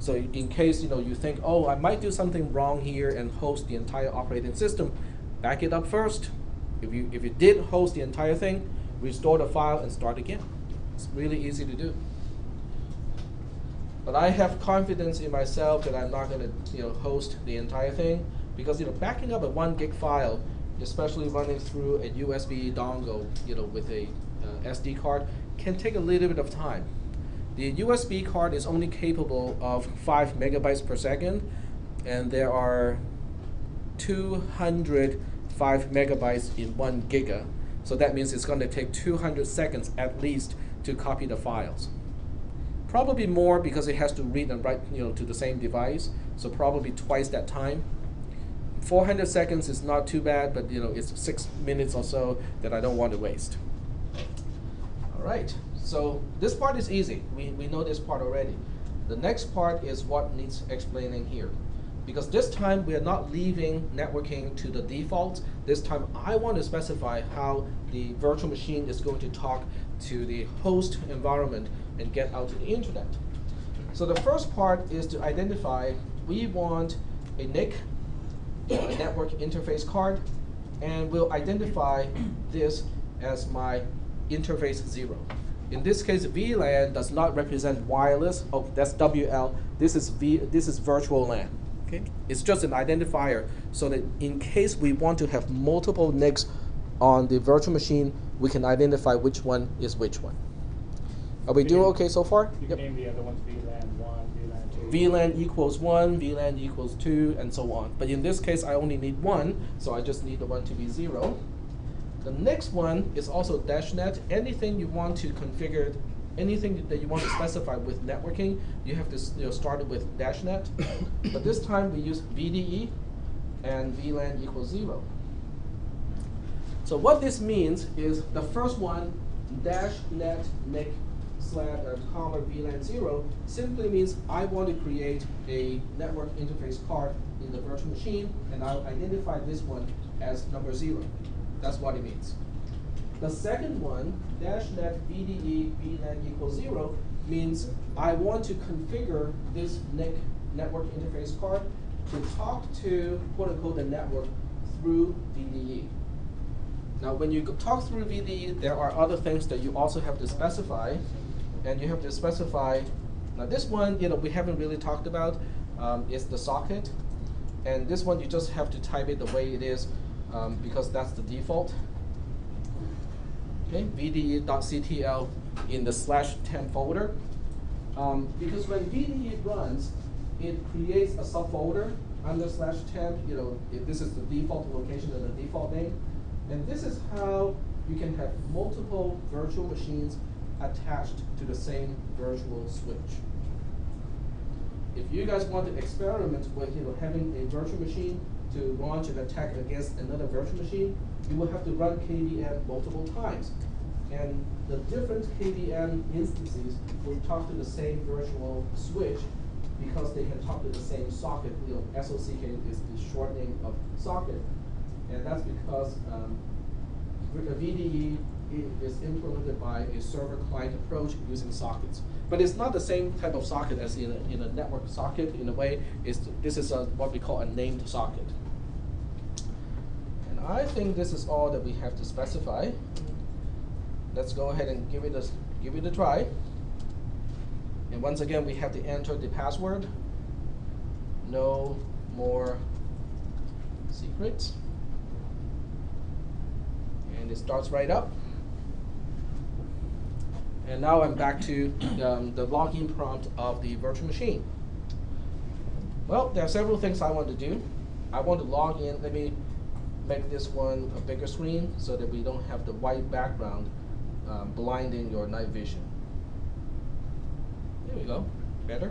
So in case you think, oh, I might do something wrong here and host the entire operating system, back it up first. If you did host the entire thing, restore the file and start again. It's really easy to do. But I have confidence in myself that I'm not going to host the entire thing, because backing up a 1 gig file, especially running through a USB dongle with a SD card, can take a little bit of time. The USB card is only capable of 5 megabytes per second, and there are 205 megabytes in 1 giga. So that means it's going to take 200 seconds at least to copy the files. Probably more, because it has to read and write to the same device, so probably twice that time. 400 seconds is not too bad, but it's 6 minutes or so that I don't want to waste. All right, so this part is easy. We know this part already. The next part is what needs explaining here. Because this time we are not leaving networking to the default. This time I want to specify how the virtual machine is going to talk to the host environment and get out to the internet. So the first part is to identify, we want a NIC, a network interface card, and we'll identify this as my interface 0. In this case, VLAN does not represent wireless. Oh, that's WL. This is virtual LAN. Okay? It's just an identifier so that in case we want to have multiple NICs on the virtual machine, we can identify which one is which one. Are we doing okay so far? You can name the other ones VLAN 1, VLAN 2. VLAN equals 1, VLAN equals 2, and so on. But in this case, I only need 1, so I just need the 1 to be 0. The next one is also -net. Anything you want to configure, anything that you want to specify with networking, you have to start it with -net. But this time we use VDE and VLAN equals 0. So what this means is the first one, -net NIC / VLAN 0, simply means I want to create a network interface card in the virtual machine, and I'll identify this one as number 0. That's what it means. The second one, -net VDE VLAN equals 0, means I want to configure this NIC network interface card to talk to, quote unquote, the network through VDE. Now, when you talk through VDE, there are other things that you also have to specify. And you have to specify, now this one, we haven't really talked about, is the socket. And this one, you just have to type it the way it is, because that's the default. Okay, VDE.ctl in the /temp folder. Because when VDE runs, it creates a subfolder under /temp. If this is the default location and the default name. And this is how you can have multiple virtual machines attached to the same virtual switch. If you guys want to experiment with having a virtual machine to launch an attack against another virtual machine, you will have to run KVM multiple times. And the different KVM instances will talk to the same virtual switch because they can talk to the same socket. SOCK is the short name of socket. And that's because VDE is implemented by a server-client approach using sockets. But it's not the same type of socket as in a network socket. In a way, this is what we call a named socket. And I think this is all that we have to specify. Let's go ahead and give it a try. And once again, we have to enter the password. No more secrets. And it starts right up. And now I'm back to the login prompt of the virtual machine. Well, there are several things I want to do. I want to log in. Let me make this one a bigger screen so that we don't have the white background blinding your night vision. There we go. Better.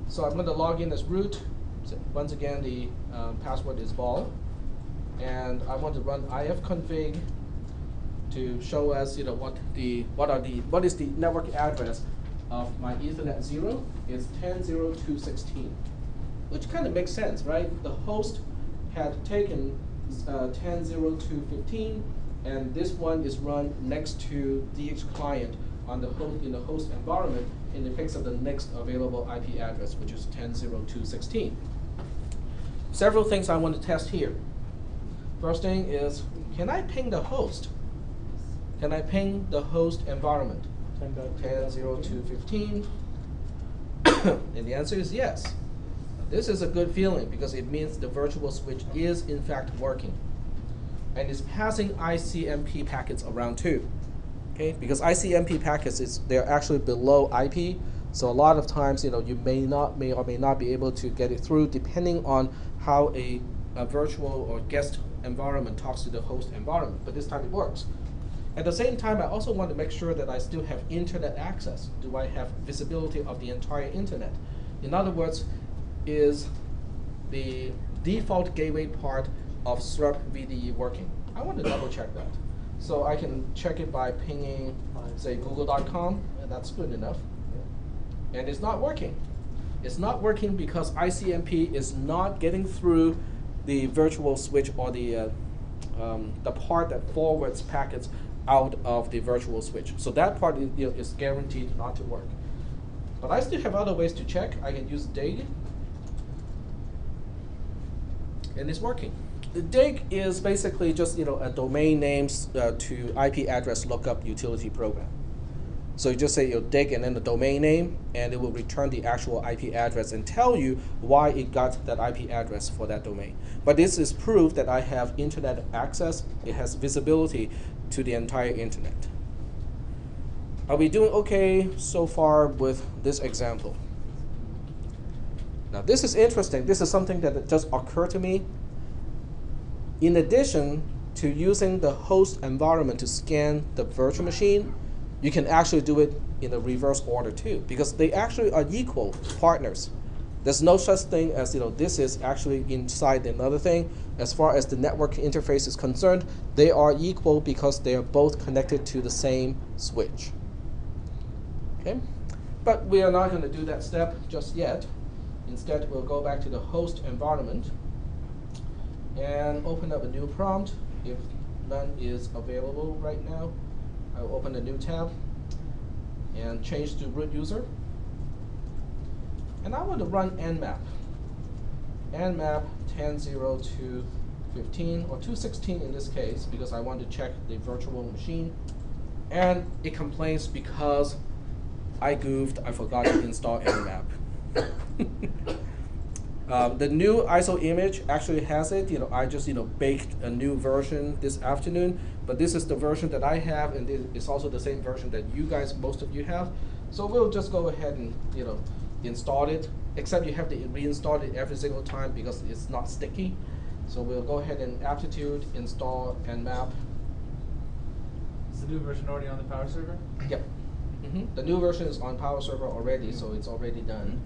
So I'm going to log in as root. So once again, the password is vol. And I want to run Ifconfig to show us, what is the network address of my Ethernet 0? It's 10.0.2.16, which kind of makes sense, right? The host had taken 10.0.2.15, and this one is run next to DX client on the host, in the host environment, and it picks up the next available IP address, which is 10.02.16. Several things I want to test here. First thing is, can I ping the host? Can I ping the host environment? 10.02.15. And the answer is yes. This is a good feeling because it means the virtual switch is in fact working. And it's passing ICMP packets around too. Okay? Because ICMP packets they're actually below IP, so a lot of times you may or may not be able to get it through depending on how a virtual or guest environment talks to the host environment. But this time it works. At the same time, I also want to make sure that I still have internet access. Do I have visibility of the entire internet? In other words, is the default gateway part of SREP VDE working? I want to double check that. So I can check it by pinging, say, google.com, and that's good enough. And it's not working. It's not working because ICMP is not getting through the virtual switch or the part that forwards packets out of the virtual switch. So that part is guaranteed not to work. But I still have other ways to check. I can use dig, and it's working. The dig is basically just a domain names to IP address lookup utility program. So you just say dig and then the domain name, and it will return the actual IP address and tell you why it got that IP address for that domain. But this is proof that I have internet access. It has visibility to the entire internet. Are we doing okay so far with this example? Now this is interesting. This is something that just occurred to me. In addition to using the host environment to scan the virtual machine, you can actually do it in a reverse order too, because they actually are equal partners. There's no such thing as this is actually inside another thing. As far as the network interface is concerned, they are equal because they are both connected to the same switch. Okay, but we are not going to do that step just yet. Instead, we'll go back to the host environment and open up a new prompt. If none is available right now, I will open a new tab and change to root user. And I want to run nmap. Nmap 10.02.15 or 2.16 in this case, because I want to check the virtual machine. And it complains because I goofed, I forgot to install nmap. The new ISO image actually has it. I just baked a new version this afternoon, but this is the version that I have, and it's also the same version that you guys, most of you have. So we'll just go ahead and install it, except you have to reinstall it every single time because it's not sticky. So we'll go ahead and aptitude install nmap. Is the new version already on the power server? Yep. The new version is on power server already, so it's already done.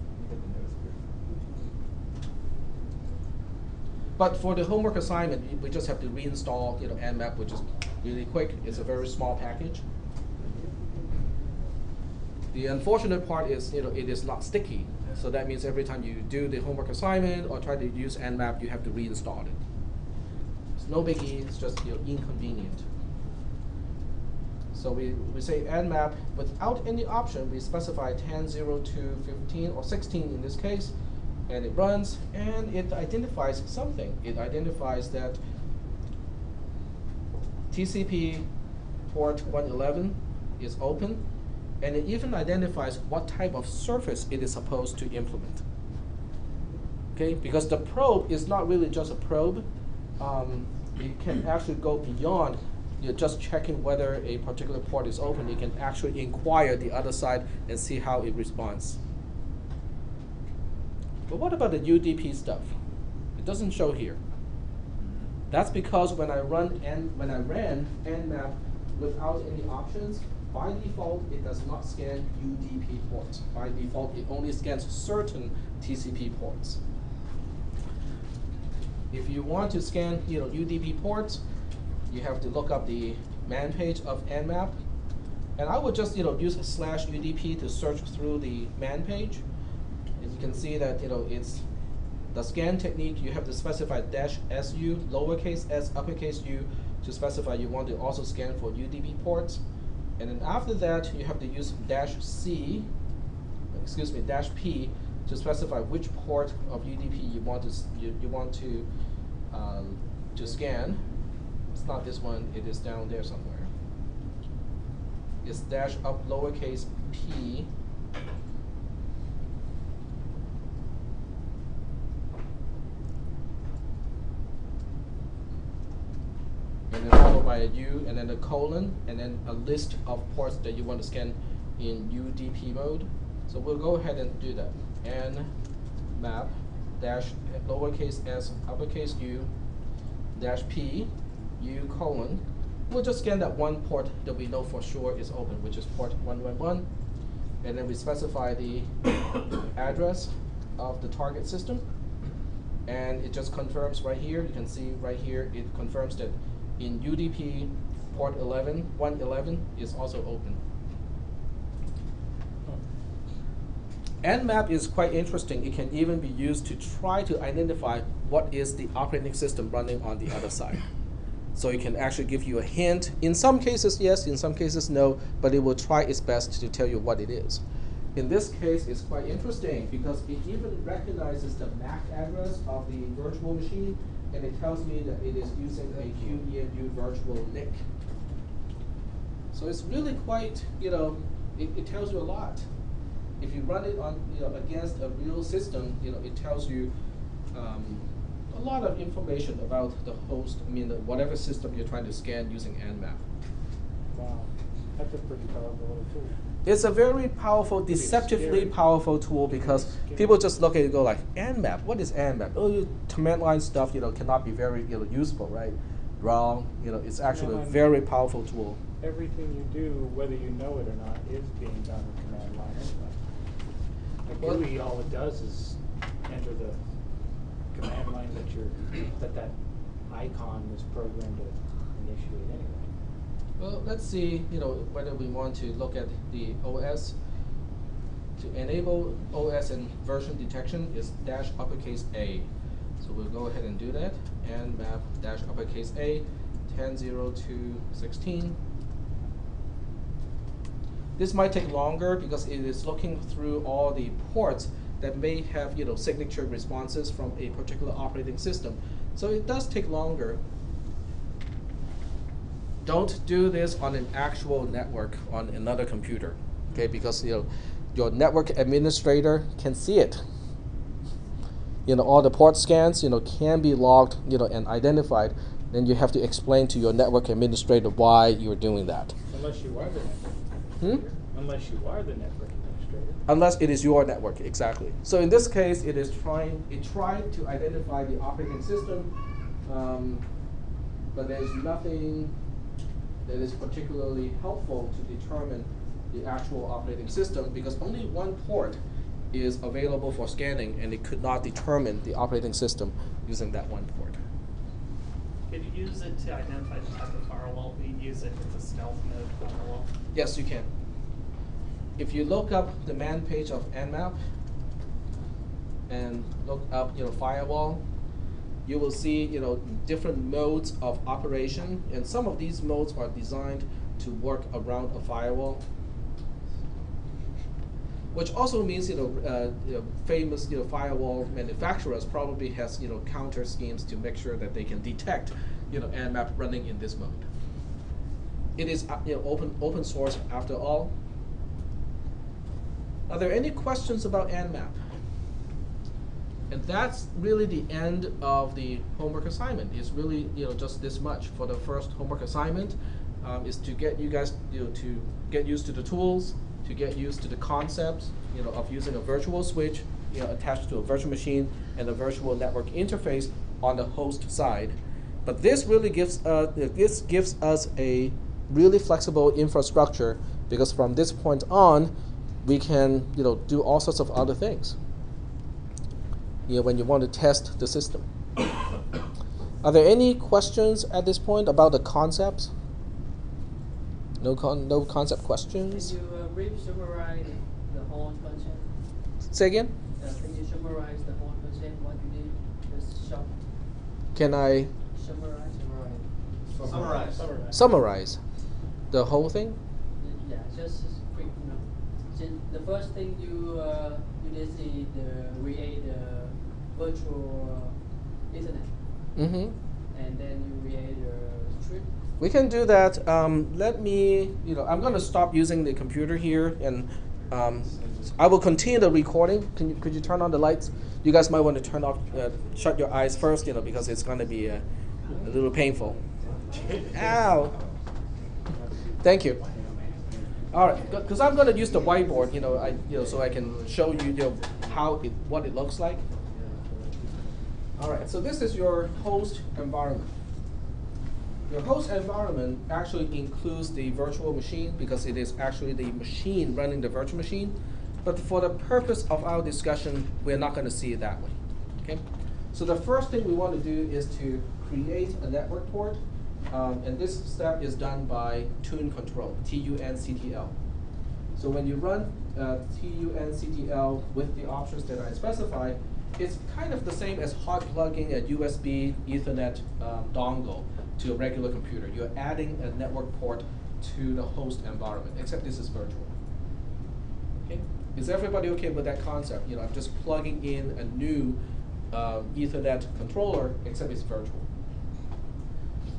But for the homework assignment, we just have to reinstall nmap, which is really quick. It's a very small package. The unfortunate part is it is not sticky. So that means every time you do the homework assignment or try to use nmap, you have to reinstall it. It's no biggie. It's just inconvenient. So we say nmap without any option. We specify 10.02.15 or 16 in this case. And it runs, and it identifies something. It identifies that TCP port 111 is open, and it even identifies what type of surface it is supposed to implement. Okay, because the probe is not really just a probe. It can actually go beyond just checking whether a particular port is open. It can actually inquire the other side and see how it responds. But what about the UDP stuff? It doesn't show here. That's because when I ran nmap without any options, by default it does not scan UDP ports. By default, it only scans certain TCP ports. If you want to scan UDP ports, you have to look up the man page of nmap, and I would just use /UDP to search through the man page. As you can see that it's the scan technique. You have to specify -su, lowercase s, uppercase u, to specify you want to also scan for UDP ports. And then after that, you have to use -C, excuse me, -P to specify which port of UDP you want to scan. It's not this one, it is down there somewhere. It's -up lowercase p. And then followed by a U, and then a colon, and then a list of ports that you want to scan in UDP mode. So we'll go ahead and do that. Nmap -lowercase s uppercase U -p U colon. We'll just scan that one port that we know for sure is open, which is port 111. And then we specify the address of the target system. And it just confirms right here. You can see right here, it confirms that in UDP, port 111 is also open. Nmap is quite interesting. It can even be used to try to identify what is the operating system running on the other side. So it can actually give you a hint. In some cases, yes, in some cases, no, but it will try its best to tell you what it is. In this case, it's quite interesting because it even recognizes the MAC address of the virtual machine, and it tells me that it is using a QEMU virtual NIC. So it's really quite, it tells you a lot. If you run it on, against a real system, it tells you a lot of information about the host, whatever system you're trying to scan using Nmap. Wow, that's a pretty powerful little tool. It's a very powerful, deceptively powerful tool because people just look at it and go like, Nmap, what is Nmap? Oh, command line stuff, cannot be very useful, right? Wrong. It's actually a very powerful tool. Everything you do, whether you know it or not, is being done with command line anyway. Like GUI, all it does is enter the command line that icon is programmed to initiate anyway. Well, let's see, whether we want to look at the OS. To enable OS and version detection is -uppercase A. So we'll go ahead and do that. Nmap -uppercase A 10.02.16. This might take longer because it is looking through all the ports that may have signature responses from a particular operating system. So it does take longer. Don't do this on an actual network on another computer, okay? Because your network administrator can see it. All the port scans can be logged and identified. Then you have to explain to your network administrator why you're doing that. Unless you are the network administrator. Unless you are the network administrator. Unless it is your network, exactly. So in this case, it tried to identify the operating system, but there's nothing that is particularly helpful to determine the actual operating system because only one port is available for scanning, and it could not determine the operating system using that one port. Can you use it to identify the type of firewall we use if it's a stealth mode firewall? Yes, you can. If you look up the man page of Nmap and look up firewall, you will see different modes of operation, and some of these modes are designed to work around a firewall. Which also means famous firewall manufacturers probably has counter schemes to make sure that they can detect Nmap running in this mode. It is open source after all. Are there any questions about Nmap? And that's really the end of the homework assignment. It's really just this much for the first homework assignment. Is to get you guys to get used to the tools, to get used to the concepts of using a virtual switch attached to a virtual machine and a virtual network interface on the host side. But this really gives us a really flexible infrastructure because from this point on, we can do all sorts of other things. When you want to test the system. Are there any questions at this point about the concepts? No concept questions? Can you brief summarize the whole concept? Say again? Can you summarize the whole concept, what you did? Just short. Can I Summarize. Summarize. summarize the whole thing? Yeah, just quick, Since the first thing you did is create the virtual internet, Mm-hmm. and then you create a script. We can do that. Let me, I'm going to stop using the computer here, and I will continue the recording. Could you turn on the lights? You guys might want to turn off, shut your eyes first, because it's going to be a little painful. Ow! Thank you. All right, because I'm going to use the whiteboard, so I can show you, what it looks like. All right, so this is your host environment. Your host environment actually includes the virtual machine because it is actually the machine running the virtual machine. But for the purpose of our discussion, we're not going to see it that way. Okay? So the first thing we want to do is to create a network port. And this step is done by tunctl, Tunctl. So when you run Tunctl with the options that I specify, it's kind of the same as hot plugging a USB Ethernet dongle to a regular computer. You're adding a network port to the host environment, except this is virtual. Okay? Is everybody okay with that concept? I'm just plugging in a new Ethernet controller, except it's virtual.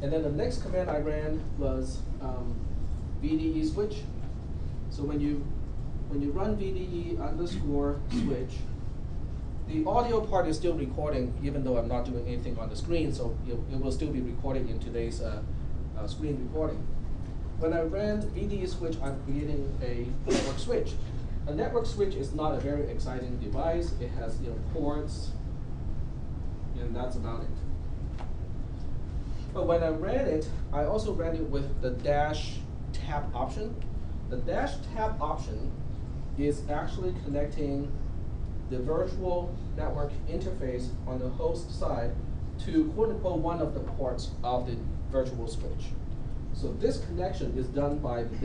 And then the next command I ran was VDE switch. So when you run VDE _ switch, the audio part is still recording, even though I'm not doing anything on the screen, so it will still be recording in today's screen recording. When I ran VDE switch, I'm creating a network switch. A network switch is not a very exciting device. It has ports, and that's about it. But when I ran it, I also ran it with the -tab option. The -tab option is actually connecting the virtual network interface on the host side to quote-unquote one of the ports of the virtual switch. So this connection is done by the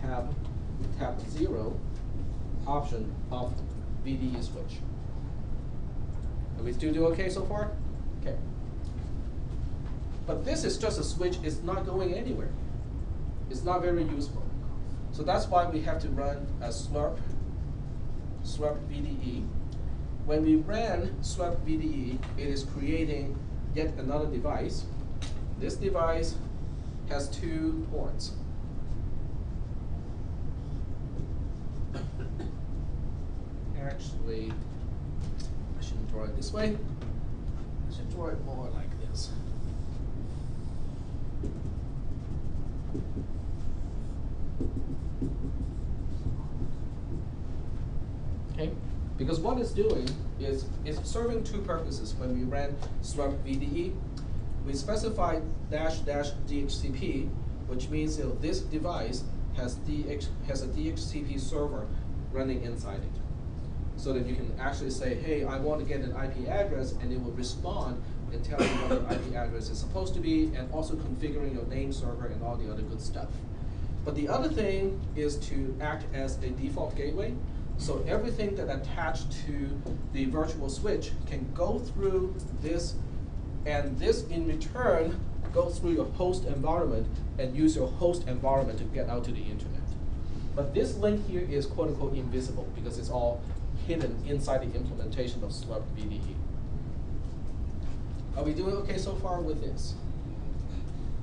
tab 0 option of VDE switch. Are we still do okay so far? Okay. But this is just a switch, it's not going anywhere. It's not very useful. So that's why we have to run a swap VDE. When we ran swap VDE, it is creating yet another device. This device has 2 ports. Actually, I shouldn't draw it this way. I should draw it more like this. Okay, because what it's doing is it's serving 2 purposes. When we ran swap VDE, we specified --DHCP, which means this device has a DHCP server running inside it. So that you can actually say, hey, I want to get an IP address, and it will respond and tell you what your IP address is supposed to be, and also configuring your name server and all the other good stuff. But the other thing is to act as a default gateway. So everything that attached to the virtual switch can go through this, and this in return goes through your host environment and use your host environment to get out to the internet. But this link here is quote unquote invisible because it's all hidden inside the implementation of swap VDE. Are we doing okay so far with this?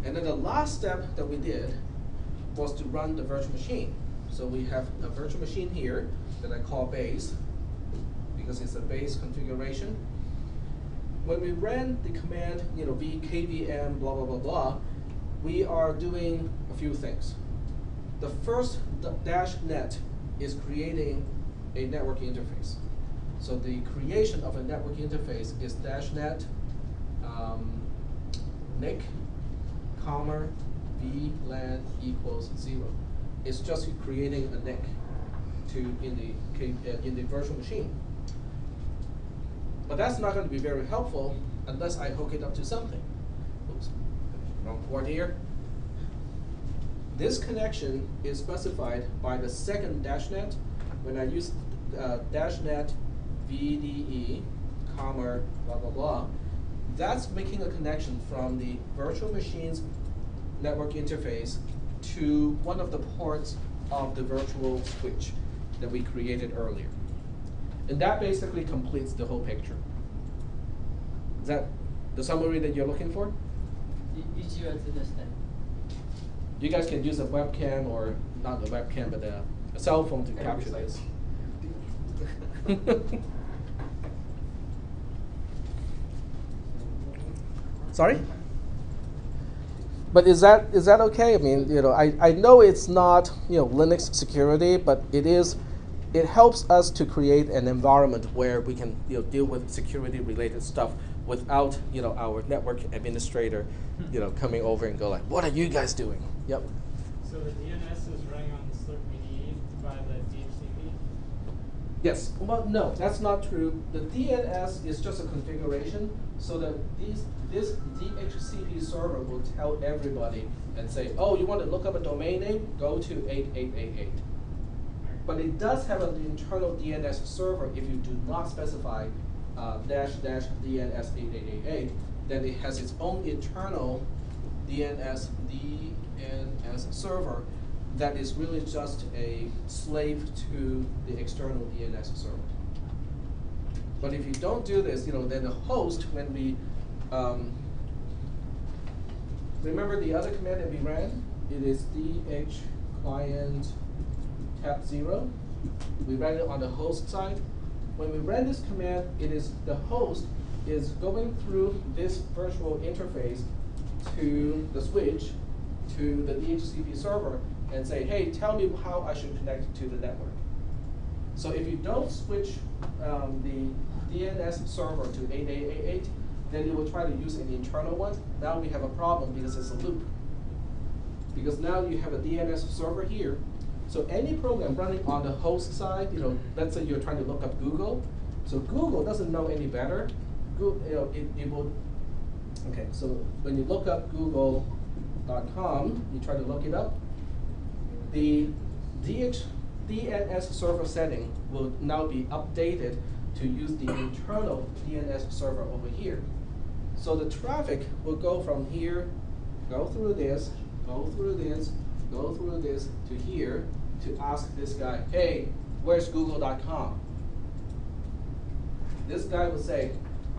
And then the last step that we did was to run the virtual machine. So we have a virtual machine here that I call base because it's a base configuration. When we ran the command, vkvm blah blah blah blah, we are doing a few things. The first -net is creating a network interface. So the creation of a network interface is -net nic VLAN equals 0. It's just creating a NIC in the virtual machine. But that's not going to be very helpful unless I hook it up to something. Oops, wrong port here. This connection is specified by the second -net. When I use -net VDE, blah blah blah, that's making a connection from the virtual machine's network interface to one of the ports of the virtual switch that we created earlier. And that basically completes the whole picture. Is that the summary that you're looking for? Easier to understand. You guys can use a webcam, or not a webcam, but a cell phone to capture Everybody's this. Sorry? But is that okay? I mean, I know it's not Linux security, but it helps us to create an environment where we can deal with security related stuff without our network administrator coming over and go like, what are you guys doing? Yep. So the DNS is running on the slurp by the DHCP? Yes. Well, no, that's not true. The DNS is just a configuration so that this DHCP server will tell everybody and say, oh, you want to look up a domain name? Go to 8888. But it does have an internal DNS server. If you do not specify --DNS 8888, then it has its own internal DNS server that is really just a slave to the external DNS server. But if you don't do this, then the host, when we remember the other command that we ran, it is dh client tab 0. We ran it on the host side. When we ran this command, the host is going through this virtual interface to the switch, to the DHCP server, and say, hey, tell me how I should connect to the network. So if you don't switch the DNS server to 8888, then it will try to use an internal one. Now we have a problem because it's a loop. Because now you have a DNS server here. So any program running on the host side, let's say you're trying to look up Google. So Google doesn't know any better. Google, it will. Okay, so when you look up google.com, you try to look it up. The DNS server setting will now be updated to use the internal DNS server over here. So the traffic will go from here, go through this, go through this, go through this to here to ask this guy, hey, where's google.com? This guy will say,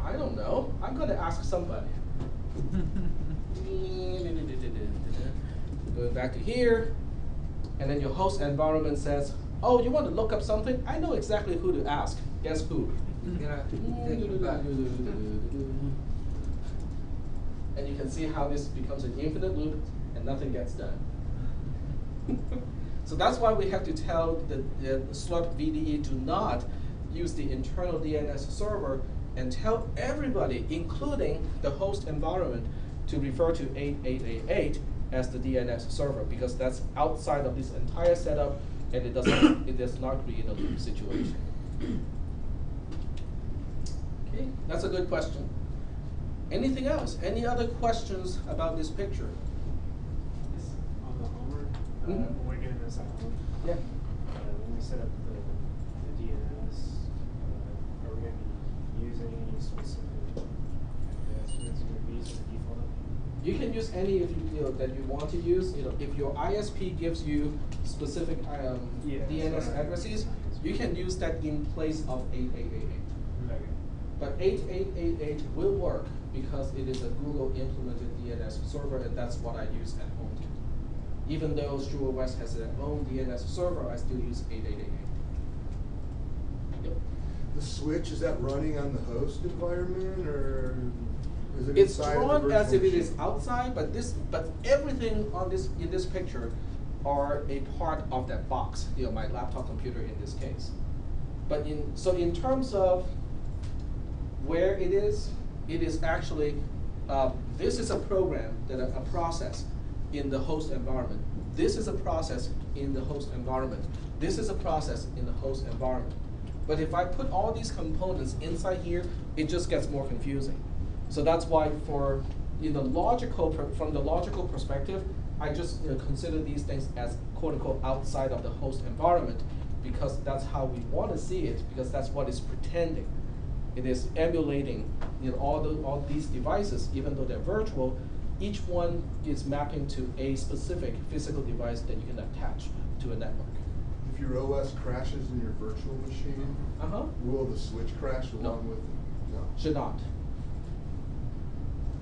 I don't know, I'm going to ask somebody. Going back to here, and then your host environment says, oh, you want to look up something? I know exactly who to ask. Guess who? And you can see how this becomes an infinite loop and nothing gets done. So that's why we have to tell the slurp VDE to not use the internal DNS server and tell everybody, including the host environment, to refer to 8888 as the DNS server, because that's outside of this entire setup and it does not create a loop situation. Okay, that's a good question. Anything else? Any other questions about this picture? On the Homer, Mhm. when we're doing this at home, Yeah. when we set up the DNS, are we going to be using any specific advancements or these as a default? You can use any if that you want to use. If your ISP gives you specific DNS addresses, you can use that in place of 8888. Okay. But 8888 will work because it is a Google implemented DNS server, and that's what I use at home. Even though Stuart West has their own DNS server, I still use 8888. Yep. The switch, is that running on the host environment, or is it It's inside of the drawn as virtual if it is machine? outside, but everything on in this picture are a part of that box. My laptop computer in this case. But in terms of where it is actually this is a program a process in the host environment. This is a process in the host environment. This is a process in the host environment. But if I put all these components inside here, it just gets more confusing. So that's why from the logical perspective, I just consider these things as quote unquote outside of the host environment, because that's how we want to see it, because that's what it's pretending. It is emulating all these devices, even though they're virtual. Each one is mapping to a specific physical device that you can attach to a network. If your OS crashes in your virtual machine, will the switch crash along with it? No. Should not.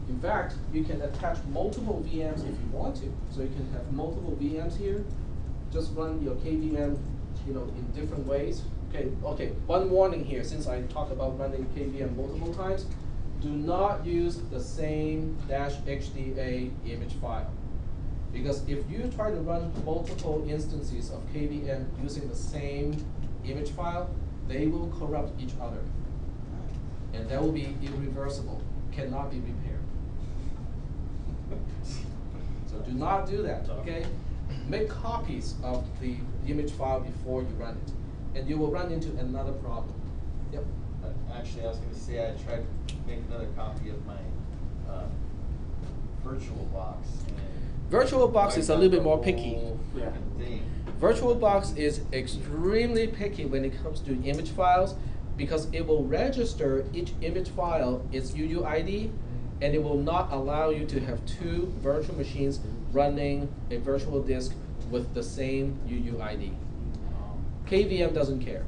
In fact, you can attach multiple VMs if you want to. So you can have multiple VMs here. Just run your KVM, in different ways. Okay. One warning here, since I talked about running KVM multiple times, do not use the same -HDA image file. Because if you try to run multiple instances of KVM using the same image file, they will corrupt each other. And that will be irreversible, cannot be repaired. So do not do that, okay? Make copies of the image file before you run it. And you will run into another problem. Yep. Actually, I was going to say I tried to make another copy of my VirtualBox. VirtualBox is a little bit more picky. Yeah. VirtualBox is extremely picky when it comes to image files because it will register each image file its UUID, and it will not allow you to have two virtual machines running a virtual disk with the same UUID. KVM doesn't care.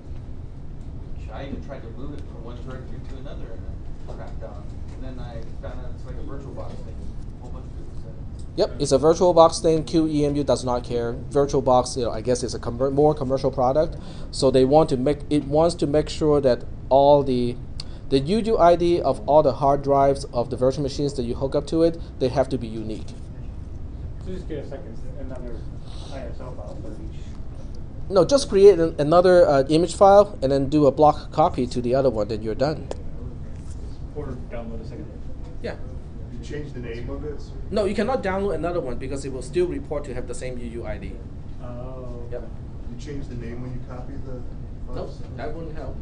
I even tried to move it from one directory to another and it cracked out. And then I found out it's like a VirtualBox thing. A whole bunch of people said it. Yep, it's a VirtualBox thing. QEMU does not care. VirtualBox, I guess, is a more commercial product, so they want to wants to make sure that all the UUID of all the hard drives of the virtual machines that you hook up to it, they have to be unique. So just get a second, another ISO file for each. No, just create another image file and then do a block copy to the other one, then you're done. Or download a second. Yeah. You change the name of it? No, you cannot download another one because it will still report to have the same UUID. Oh. Yep. You change the name when you copy the Nope, files? that wouldn't help.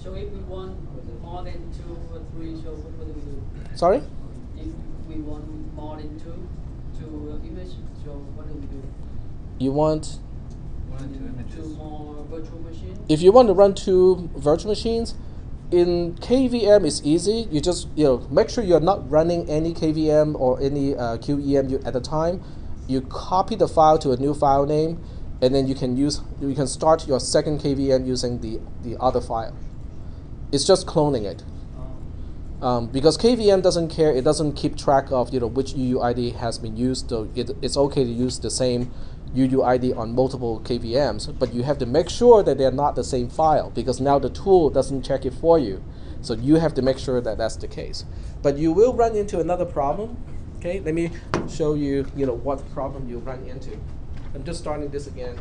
So if we want more than 2 or 3, so what do we do? Sorry? If we want more than two images, so what do we do? You want, Two more virtual machines? if you want to run two virtual machines, in KVM it's easy. You just make sure you're not running any KVM or any QEMU at the time. You copy the file to a new file name, and then you can start your second KVM using the other file. It's just cloning it. Because KVM doesn't care, it doesn't keep track of which UUID has been used. So it's okay to use the same UUID on multiple KVMs, but you have to make sure that they're not the same file because now the tool doesn't check it for you. So you have to make sure that that's the case. But you will run into another problem. Okay, let me show you what problem you run into. I'm just starting this again,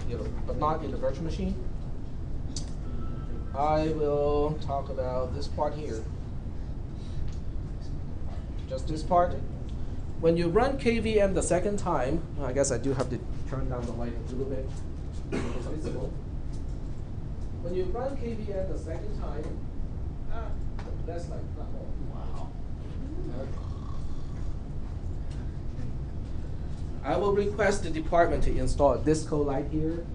but not in the virtual machine. I will talk about this part here. Just this part. When you run KVM the second time, I guess I do have to turn down the light a little bit. It's visible. When you run KVM the second time, that's like not all. Wow. I will request the department to install a disco light here.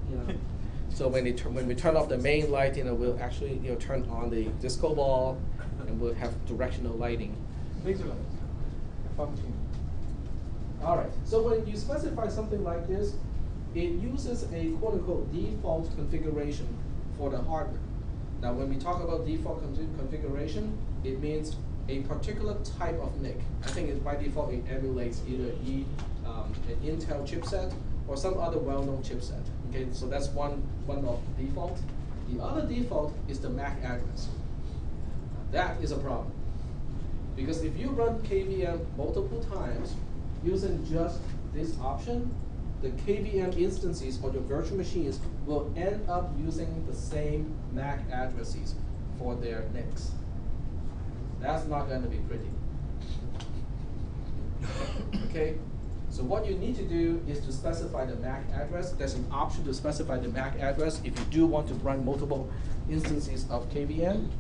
So when we turn off the main light, we'll actually turn on the disco ball, and we'll have directional lighting. These are function. All right. So when you specify something like this, it uses a quote-unquote default configuration for the hardware. Now, when we talk about default configuration, it means a particular type of NIC. I think by default it emulates either an Intel chipset or some other well-known chipset. Okay, so that's one of default. The other default is the MAC address. That is a problem. Because if you run KVM multiple times using just this option, the KVM instances or your virtual machines will end up using the same MAC addresses for their NICs. That's not going to be pretty. Okay? So what you need to do is to specify the MAC address. There's an option to specify the MAC address if you do want to run multiple instances of KVM.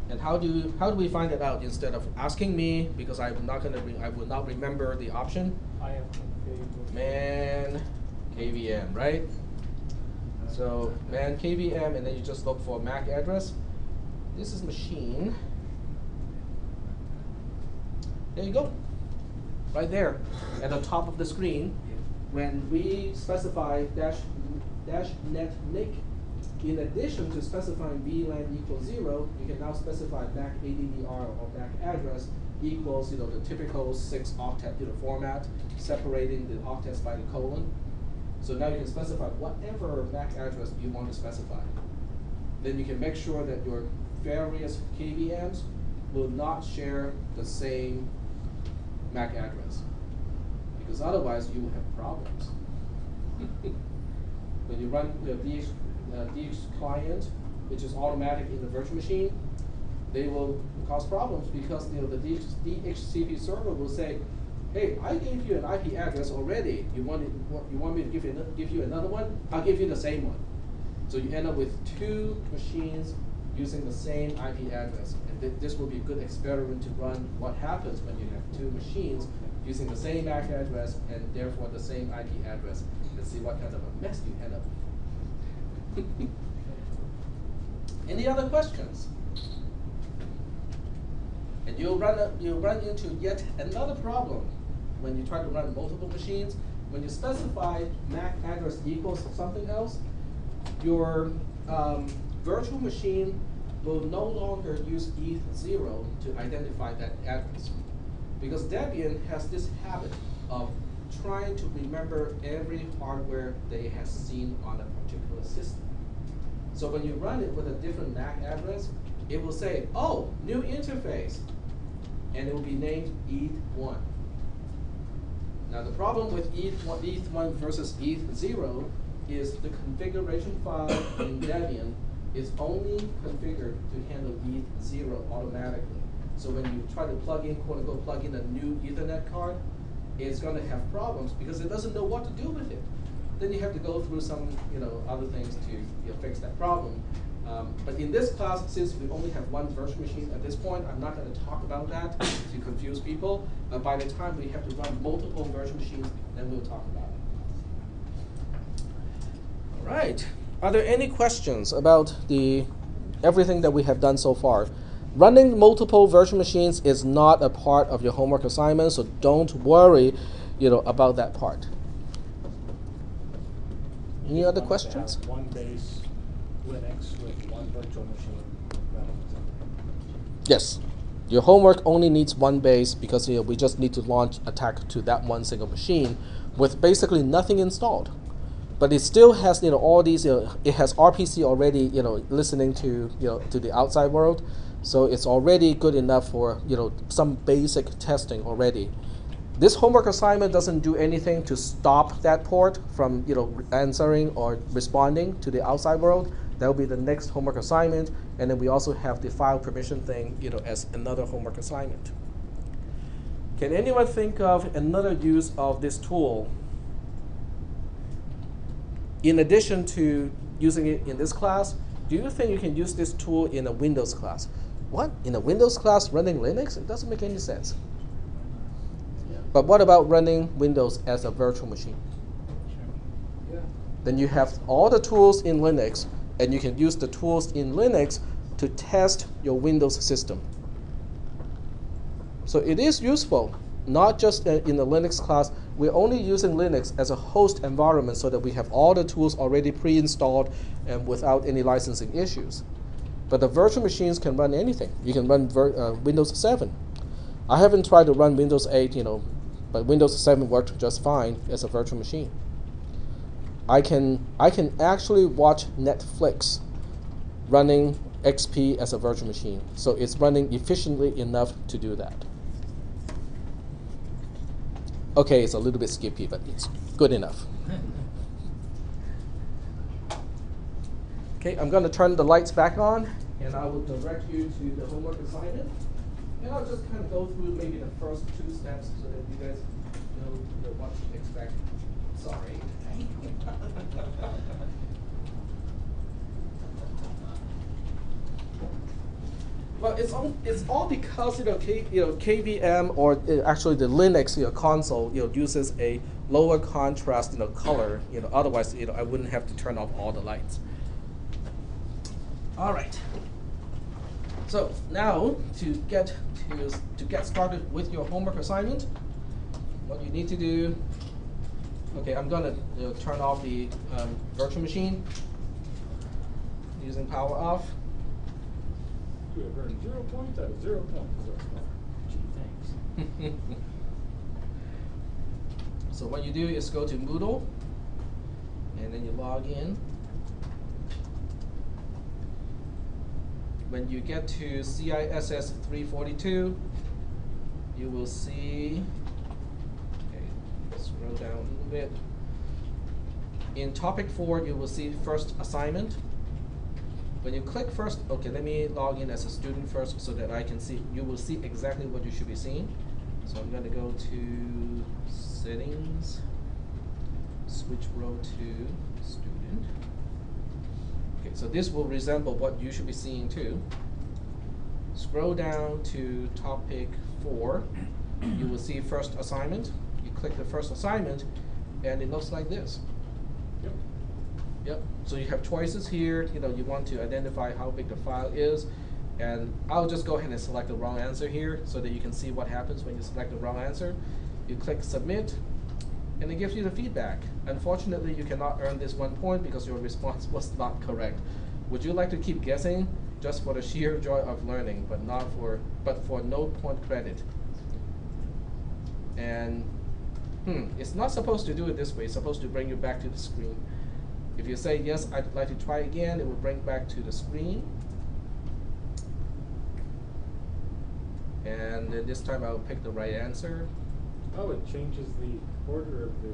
And how do we find it out instead of asking me, because I will not remember the option. Man KVM, right? So man KVM, and then you just look for MAC address. This is machine. There you go. Right there at the top of the screen. when we specify dash net NIC, in addition to specifying VLAN equals 0, you can now specify MAC ADDR or MAC address equals the typical 6-octet format, separating the octets by the colon. So now you can specify whatever MAC address you want to specify. Then you can make sure that your various KVMs will not share the same MAC address, because otherwise you will have problems. When you run the DX client, which is automatic in the virtual machine, they will cause problems because the DHCP server will say, "Hey, I gave you an IP address already. You want me to give you another one? I'll give you the same one." So you end up with 2 machines using the same IP address, and this will be a good experiment to run what happens when you have 2 machines using the same MAC address and therefore the same IP address, and see what kind of a mess you end up with. Any other questions? And you'll run into yet another problem when you try to run multiple machines. When you specify MAC address equals something else, your virtual machine will no longer use ETH0 to identify that address, because Debian has this habit of trying to remember every hardware they have seen on a particular system. So when you run it with a different MAC address, it will say, "Oh, new interface," and it will be named ETH1. Now the problem with ETH1 versus ETH0 is the configuration file in Debian is only configured to handle ETH0 automatically. So when you try to plug in, quote unquote, plug in a new Ethernet card, it's going to have problems because it doesn't know what to do with it. Then you have to go through some other things to fix that problem. But in this class, since we only have one virtual machine at this point, I'm not going to talk about that to confuse people. By the time we have to run multiple virtual machines, then we'll talk about it. All right. Are there any questions about everything that we have done so far? Running multiple virtual machines is not a part of your homework assignment, so don't worry, about that part. Any other questions? Have one base Linux with one virtual machine running. Yes. Your homework only needs one base because we just need to launch attack to that one single machine with basically nothing installed. But it still has all these. It has RPC already listening to to the outside world, so it's already good enough for some basic testing already. This homework assignment doesn't do anything to stop that port from answering or responding to the outside world. That will be the next homework assignment, and then we also have the file permission thing as another homework assignment. Can anyone think of another use of this tool in addition to using it in this class? Do you think you can use this tool in a Windows class? What? In a Windows class running Linux? It doesn't make any sense. But what about running Windows as a virtual machine? Yeah. Then you have all the tools in Linux, and you can use the tools in Linux to test your Windows system. So it is useful, not just in the Linux class. We're only using Linux as a host environment so that we have all the tools already pre-installed and without any licensing issues. But the virtual machines can run anything. You can run Windows 7. I haven't tried to run Windows 8, but Windows 7 worked just fine as a virtual machine. I can actually watch Netflix running XP as a virtual machine. So it's running efficiently enough to do that. Okay, it's a little bit skippy, but it's good enough. Okay, I'm going to turn the lights back on, and I will direct you to the homework assignment. And I'll just kind of go through maybe the first 2 steps so that you guys know what to expect. Sorry. Well, it's all because KVM or actually the Linux console uses a lower contrast color. Otherwise I wouldn't have to turn off all the lights. All right. So now to get started with your homework assignment, what you need to do Okay, I'm gonna turn off the virtual machine using power off. You have earned 0 points out of 0 points. Gee, thanks. So what you do is go to Moodle, and then you log in. When you get to ciss342, you will see, okay, scroll down a little bit. In topic 4, you will see first assignment. When you click first, okay, let me log in as a student first so that I can see, you will see exactly what you should be seeing. So I'm going to go to settings, switch row to student. Okay, so this will resemble what you should be seeing too. Scroll down to topic 4. You will see first assignment. You click the first assignment, and it looks like this. Yep. Yep. So you have choices here. You know, you want to identify how big the file is, and I'll just go ahead and select the wrong answer here so that you can see what happens when you select the wrong answer. You click submit, and it gives you the feedback. Unfortunately, you cannot earn this 1 point because your response was not correct. Would you like to keep guessing just for the sheer joy of learning, but for no point credit? And it's not supposed to do it this way. It's supposed to bring you back to the screen. If you say yes, I'd like to try again, it will bring back to the screen. And then this time I'll pick the right answer. Oh, it changes the order of the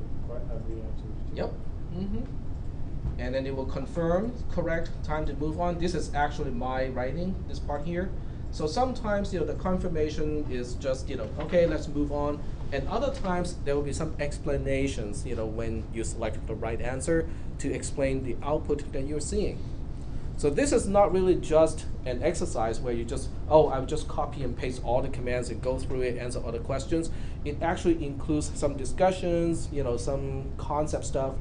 answers. Yep. And then it will confirm, correct, time to move on. This is actually my writing, this part here. So sometimes, the confirmation is just, okay, let's move on. And other times, there will be some explanations, when you select the right answer to explain the output that you're seeing. So this is not really just an exercise where you just, I'll just copy and paste all the commands and go through it, answer all the questions. It actually includes some discussions, some concept stuff.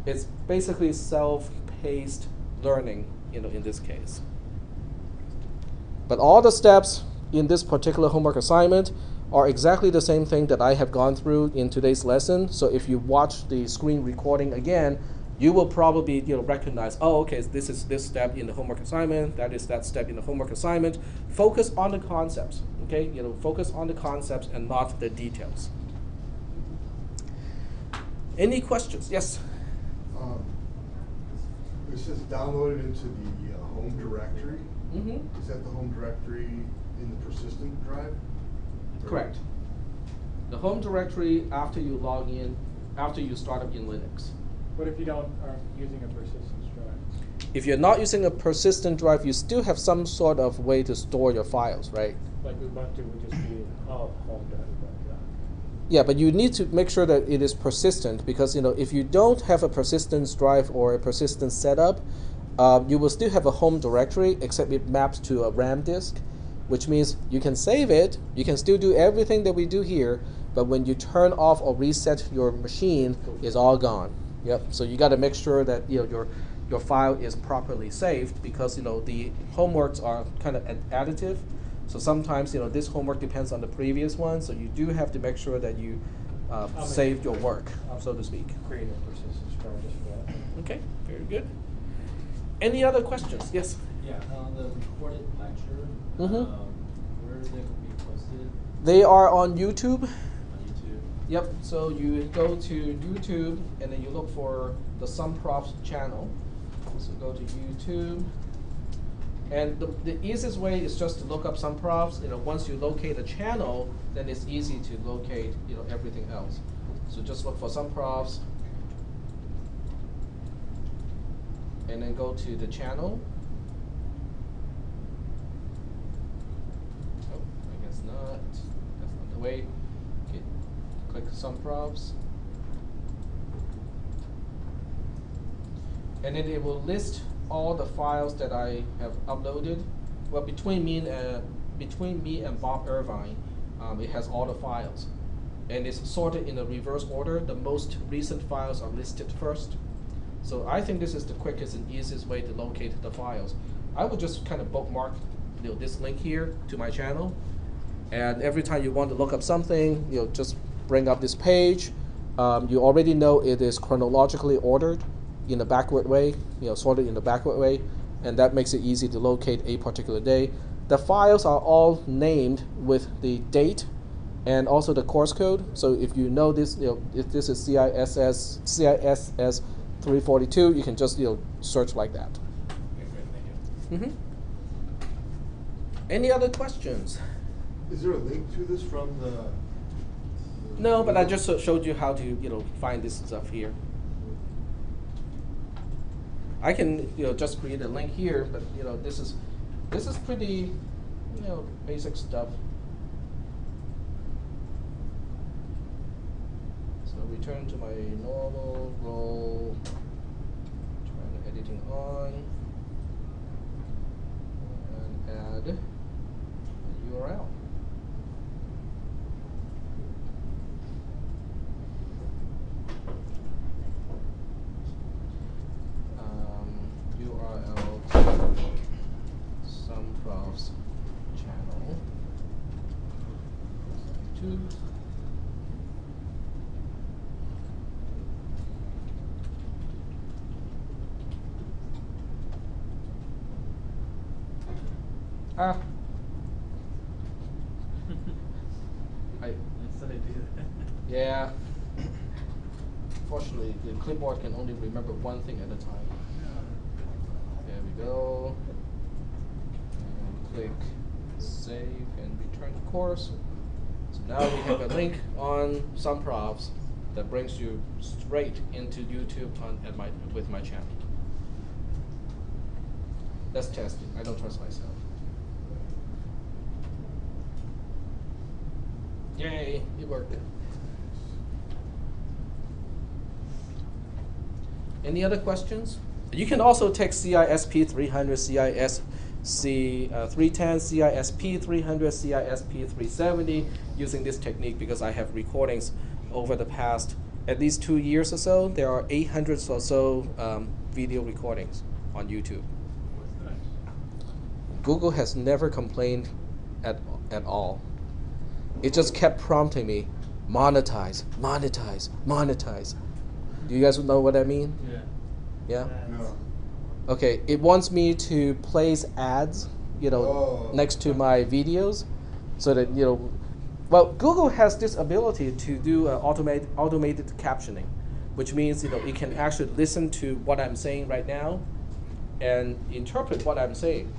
It's basically self-paced learning, in this case. But all the steps in this particular homework assignment are exactly the same thing that I have gone through in today's lesson. So if you watch the screen recording again, you will probably recognize, okay, this is this step in the homework assignment, that is that step in the homework assignment. Focus on the concepts, okay? Focus on the concepts and not the details. Any questions? Yes? It says downloaded into the home directory. Is that the home directory in the persistent drive? Correct. The home directory after you log in, after you start up in Linux. What if you aren't using a persistence drive? If you're not using a persistent drive, you still have some sort of way to store your files, right? Like Ubuntu would just be home.ubuntu. Yeah, but you need to make sure that it is persistent because if you don't have a persistence drive or a persistence setup, you will still have a home directory except it maps to a RAM disk, which means you can save it, you can still do everything that we do here, but when you turn off or reset your machine, it's all gone. Yep. So you got to make sure that your file is properly saved because the homeworks are kind of additive. So sometimes this homework depends on the previous one, so you do have to make sure that you saved your work, so to speak. Create a persistence drive just for that. Okay. Very good. Any other questions? Yes. Yeah, on the recorded lecture, where is it going to be posted? They are on YouTube. On YouTube? Yep. So you go to YouTube and then you look for the Some Profs channel. So go to YouTube. And the easiest way is just to look up Some Profs. Once you locate a channel, then it's easy to locate everything else. So just look for Some Profs. And then go to the channel. Oh, I guess not. That's not the way. Okay. Click Some Profs. And then it will list all the files that I have uploaded. Well, between me and Bob Irvine, it has all the files. And it's sorted in a reverse order. The most recent files are listed first. So I think this is the quickest and easiest way to locate the files. I would just kind of bookmark this link here to my channel. And every time you want to look up something, just bring up this page, you already know it is chronologically ordered in a backward way, sorted in the backward way, and that makes it easy to locate a particular day. The files are all named with the date and also the course code. So if you know this, if this is CISS 342, you can just search like that. Mm-hmm. Any other questions? Is there a link to this from the? No, but I just showed you how to find this stuff here. I can just create a link here, but this is pretty basic stuff. So return to my normal role. Turn the editing on and add a URL. URL to some profs channel. Ah. Instead I do that. Yeah. Fortunately, the clipboard can only remember one thing at a time. There we go. And click save and return to course. So now we have a link on some profs that brings you straight into YouTube with my channel. Let's test it. I don't trust myself. Yay, it worked. Any other questions? You can also take CISP 300, CISC 310, CISP 300, CISP 370 using this technique because I have recordings over the past at least 2 years or so. There are 800 or so video recordings on YouTube. Google has never complained at all. It just kept prompting me, monetize, monetize, monetize. Do you guys know what I mean? Yeah. Yeah? No. Okay, it wants me to place ads, next to my videos, so that, well, Google has this ability to do automated captioning, which means, it can actually listen to what I'm saying right now and interpret what I'm saying.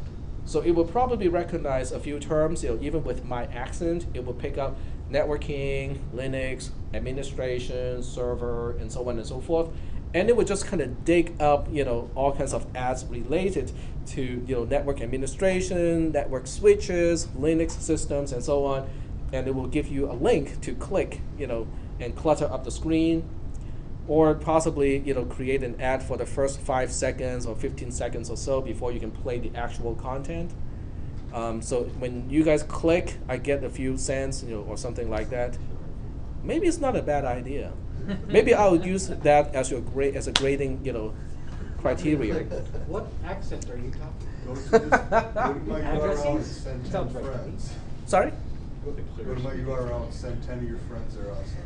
So it will probably recognize a few terms, even with my accent, it will pick up networking, Linux, administration, server, and so on and so forth. And it would just kind of dig up, all kinds of ads related to, network administration, network switches, Linux systems, and so on. And it will give you a link to click, and clutter up the screen, or possibly, create an ad for the first 5 seconds or 15 seconds or so before you can play the actual content. So when you guys click, I get a few cents, or something like that. Maybe it's not a bad idea. Maybe I would use that as a grading, criteria. What accent are you talking? Go to my URL and send 10 Sounds right to me. friends. Sorry? Go to my URL and send 10 of your friends there also.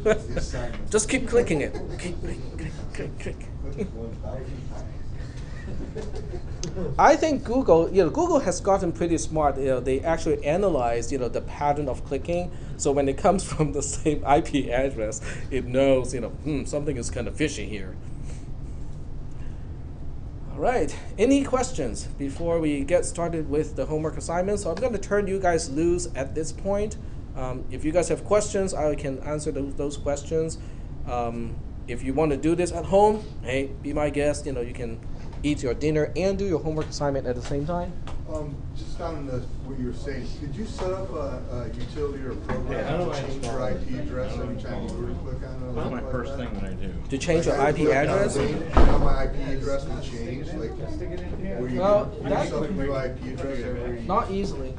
That's the assignment. Just keep clicking it. Click, click, click, click, click. Click 1,000 times. I think Google has gotten pretty smart. They actually analyze, the pattern of clicking. So when it comes from the same IP address, it knows, something is kind of fishy here. All right. Any questions before we get started with the homework assignments? So I'm going to turn you guys loose at this point. If you guys have questions, I can answer those questions. If you want to do this at home, hey, be my guest. You can eat your dinner and do your homework assignment at the same time. Just on what you were saying, could you set up a utility or a program Yeah, I don't to know change your IP address every time you were to click on it? That's my first thing that I do. To change your IP address? How my IP address would change? Like, where you Well, give that- yourself a new IP address every... Not easily.